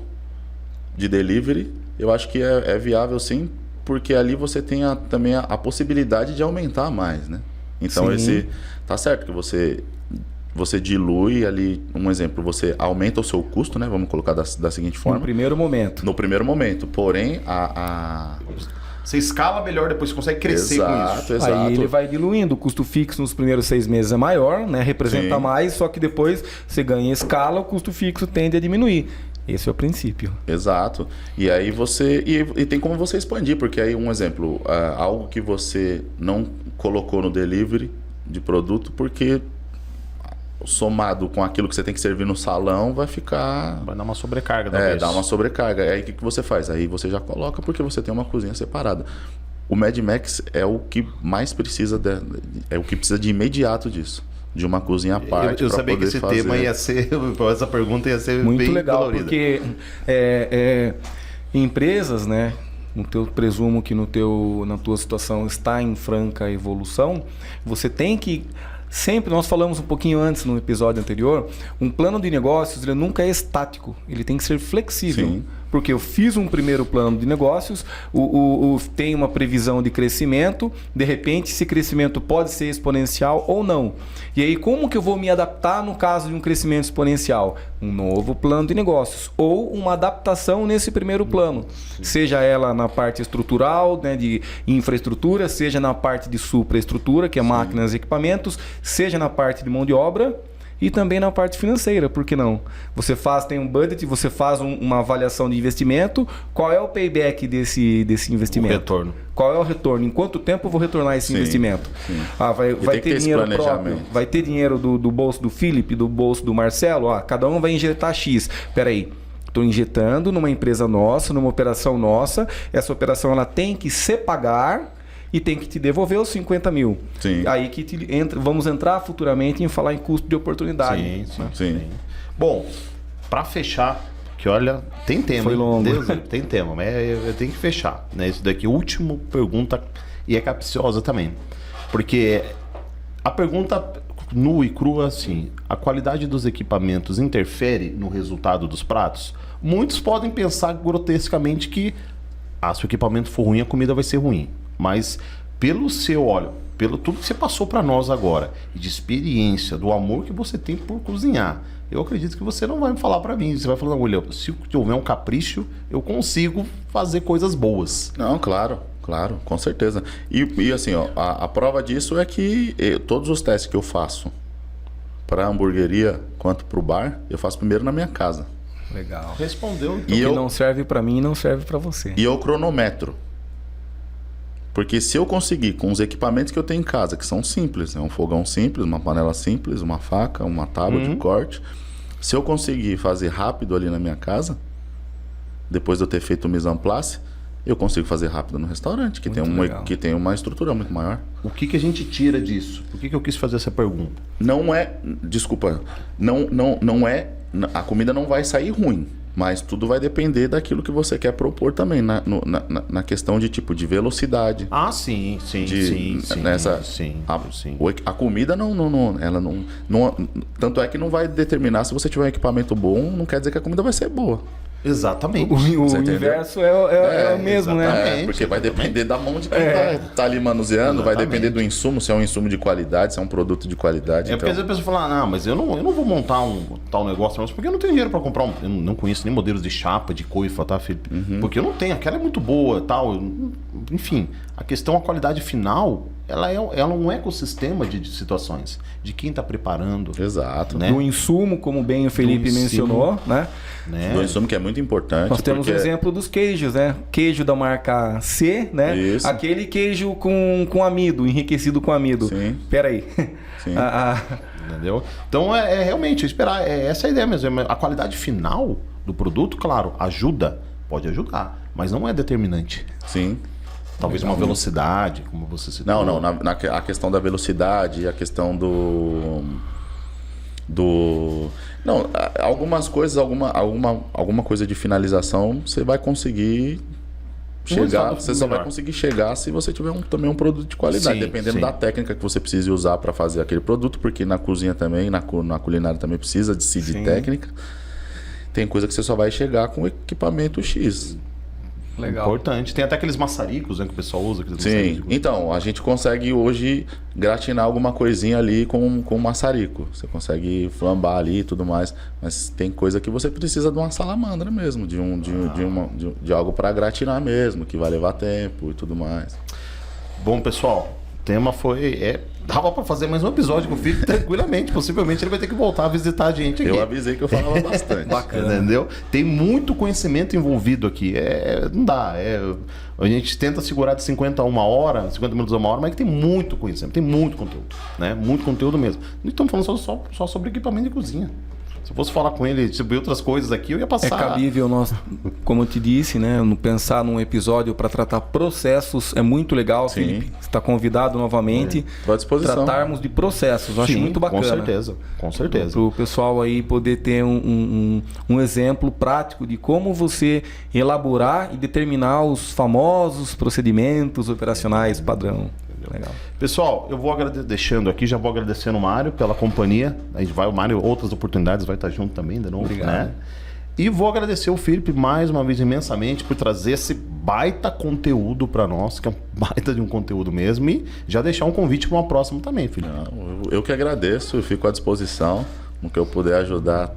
de delivery, eu acho que é viável sim, porque ali você tem também a possibilidade de aumentar mais, né? Então tá certo que você dilui ali, um exemplo, você aumenta o seu custo, né? Vamos colocar da seguinte forma. No primeiro momento. No primeiro momento, porém Você escala melhor, depois você consegue crescer com isso. Exato. Aí ele vai diluindo. O custo fixo nos primeiros 6 meses é maior, né? Representa mais, só que depois você ganha escala, o custo fixo tende a diminuir. Esse é o princípio. Exato. E aí e tem como você expandir, porque aí um exemplo, algo que você não colocou no delivery de produto, porque somado com aquilo que você tem que servir no salão, vai dar uma sobrecarga. Dá uma sobrecarga. Aí o que você faz? Aí você já coloca porque você tem uma cozinha separada. O Medimax é o que mais precisa é o que precisa de imediato disso. De uma cozinha à parte. Eu sabia que esse tema ia ser, essa pergunta ia ser muito bem legal, colorida. Porque empresas, né? Presumo que na tua situação está em franca evolução. Você tem que sempre, nós falamos um pouquinho antes no episódio anterior, um plano de negócios ele nunca é estático, ele tem que ser flexível. Sim. Porque eu fiz um primeiro plano de negócios, tem uma previsão de crescimento, de repente esse crescimento pode ser exponencial ou não. E aí como que eu vou me adaptar no caso de um crescimento exponencial? Um novo plano de negócios ou uma adaptação nesse primeiro plano. Sim. Seja ela na parte estrutural, né, de infraestrutura, seja na parte de supraestrutura, que é máquinas e equipamentos, seja na parte de mão de obra, e também na parte financeira, por que não? Você tem um budget, você faz uma avaliação de investimento, qual é o payback desse investimento? O retorno. Qual é o retorno? Em quanto tempo eu vou retornar esse investimento? Sim. Vai ter dinheiro próprio? Vai ter dinheiro do bolso do Felipe, do bolso do Marcelo? Cada um vai injetar X. Peraí, estou injetando numa empresa nossa, numa operação nossa, essa operação ela tem que se pagar e tem que te devolver os 50 mil. Sim. Aí que vamos entrar futuramente em falar em custo de oportunidade. Sim. Bom, para fechar, que olha, tem tema. Foi longo. Tem tema, mas eu tenho que fechar. Né? Isso daqui, última pergunta, e é capciosa também. Porque a pergunta nua e crua assim, a qualidade dos equipamentos interfere no resultado dos pratos? Muitos podem pensar grotescamente que se o equipamento for ruim, a comida vai ser ruim. Mas pelo tudo que você passou para nós agora, e de experiência, do amor que você tem por cozinhar, eu acredito que você não vai me falar para mim. Você vai falar, olha, se houver um capricho, eu consigo fazer coisas boas. Não, claro, com certeza. E assim, a prova disso é que todos os testes que eu faço para a hamburgueria quanto para o bar, eu faço primeiro na minha casa. Legal. Respondeu. Então. O que não serve para mim não serve para você. E eu cronometro. Porque se eu conseguir, com os equipamentos que eu tenho em casa, que são simples, um fogão simples, uma panela simples, uma faca, uma tábua de corte, se eu conseguir fazer rápido ali na minha casa, depois de eu ter feito o mise en place, eu consigo fazer rápido no restaurante, que tem uma estrutura muito maior. O que a gente tira disso? Por que eu quis fazer essa pergunta? A comida não vai sair ruim. Mas tudo vai depender daquilo que você quer propor também, na questão de tipo de velocidade. Sim. A comida tanto é que não vai determinar se você tiver um equipamento bom, não quer dizer que a comida vai ser boa. Exatamente. O Você entendeu? inverso é o mesmo, né? exatamente. Porque vai depender da mão de quem tá ali manuseando, vai depender do insumo, se é um insumo de qualidade, se é um produto de qualidade. É porque às vezes a pessoa fala, não, mas eu não vou montar um tal negócio, não, porque eu não tenho dinheiro para comprar um. Eu não conheço nem modelos de chapa, de coifa, tá, Felipe? Porque eu não tenho, aquela é muito boa, tal. Enfim, a questão, a qualidade final, ela é um ecossistema de situações, de quem está preparando. Exato. Né? Do insumo, como bem o Felipe mencionou, né? Do insumo que é muito importante. Nós temos o porque- exemplo dos queijos, né? Queijo da marca C, né? Isso. Aquele queijo com amido, enriquecido com amido. Sim. Peraí. Sim. Entendeu? Então é realmente esperar, essa é a ideia mesmo. A qualidade final do produto, claro, ajuda, pode ajudar, mas não é determinante. Sim. Talvez uma velocidade, como você citou. Não, a questão da velocidade, a questão do... Não, algumas coisas, alguma coisa de finalização, você vai conseguir chegar, resultado você só vai melhor. conseguir chegar se você tiver também um produto de qualidade, Sim, dependendo sim. da técnica que você precise usar para fazer aquele produto, porque na cozinha também, na culinária também precisa de Sim. técnica. Tem coisa que você só vai chegar com equipamento X. Legal. Importante. Tem até aqueles maçaricos, né, que o pessoal usa. Aqueles Sim, maçaricos. então, a gente consegue hoje gratinar alguma coisinha ali com maçarico. Você consegue flambar ali e tudo mais. Mas tem coisa que você precisa de uma salamandra mesmo, de algo para gratinar mesmo, que vai levar tempo e tudo mais. Bom, pessoal, o tema foi... Dava para fazer mais um episódio com o Felipe tranquilamente. Possivelmente ele vai ter que voltar a visitar a gente aqui. Eu avisei que eu falava bastante. Bacana. Entendeu? Tem muito conhecimento envolvido aqui. Não dá. A gente tenta segurar de 50 a uma hora, 50 minutos a uma hora, mas que tem muito conhecimento, tem muito conteúdo. Né? Muito conteúdo mesmo. Não estamos falando só sobre equipamento de cozinha. Se eu fosse falar com ele sobre outras coisas aqui, eu ia É passar. cabível nós, como eu te disse, né, pensar num episódio para tratar processos é muito legal, Sim. Felipe. Você está convidado novamente. Tô à disposição. Tratarmos de processos, eu acho Sim, muito bacana. Com certeza, com certeza. Para o pessoal aí poder ter um exemplo prático de como você elaborar e determinar os famosos procedimentos operacionais padrão. Legal. Pessoal, eu vou deixando aqui, já vou agradecendo o Mário pela companhia. A gente vai, o Mário, outras oportunidades, vai estar junto também, de novo. Obrigado. Né? E vou agradecer o Felipe mais uma vez imensamente por trazer esse baita conteúdo para nós, que é um baita de um conteúdo mesmo, e já deixar um convite para uma próxima também, Felipe. Não, eu que agradeço, eu fico à disposição no que eu puder ajudar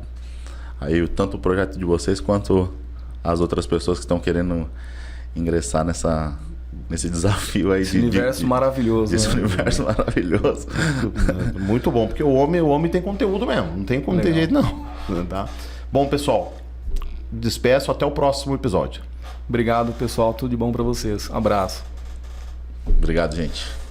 aí tanto o projeto de vocês quanto as outras pessoas que estão querendo ingressar nesse desafio aí Esse universo maravilhoso. Esse né? universo maravilhoso. Muito bom, porque o homem tem conteúdo mesmo, não tem como ter Legal. jeito não. Tá? Bom, pessoal, despeço até o próximo episódio. Obrigado, pessoal. Tudo de bom para vocês. Abraço. Obrigado, gente.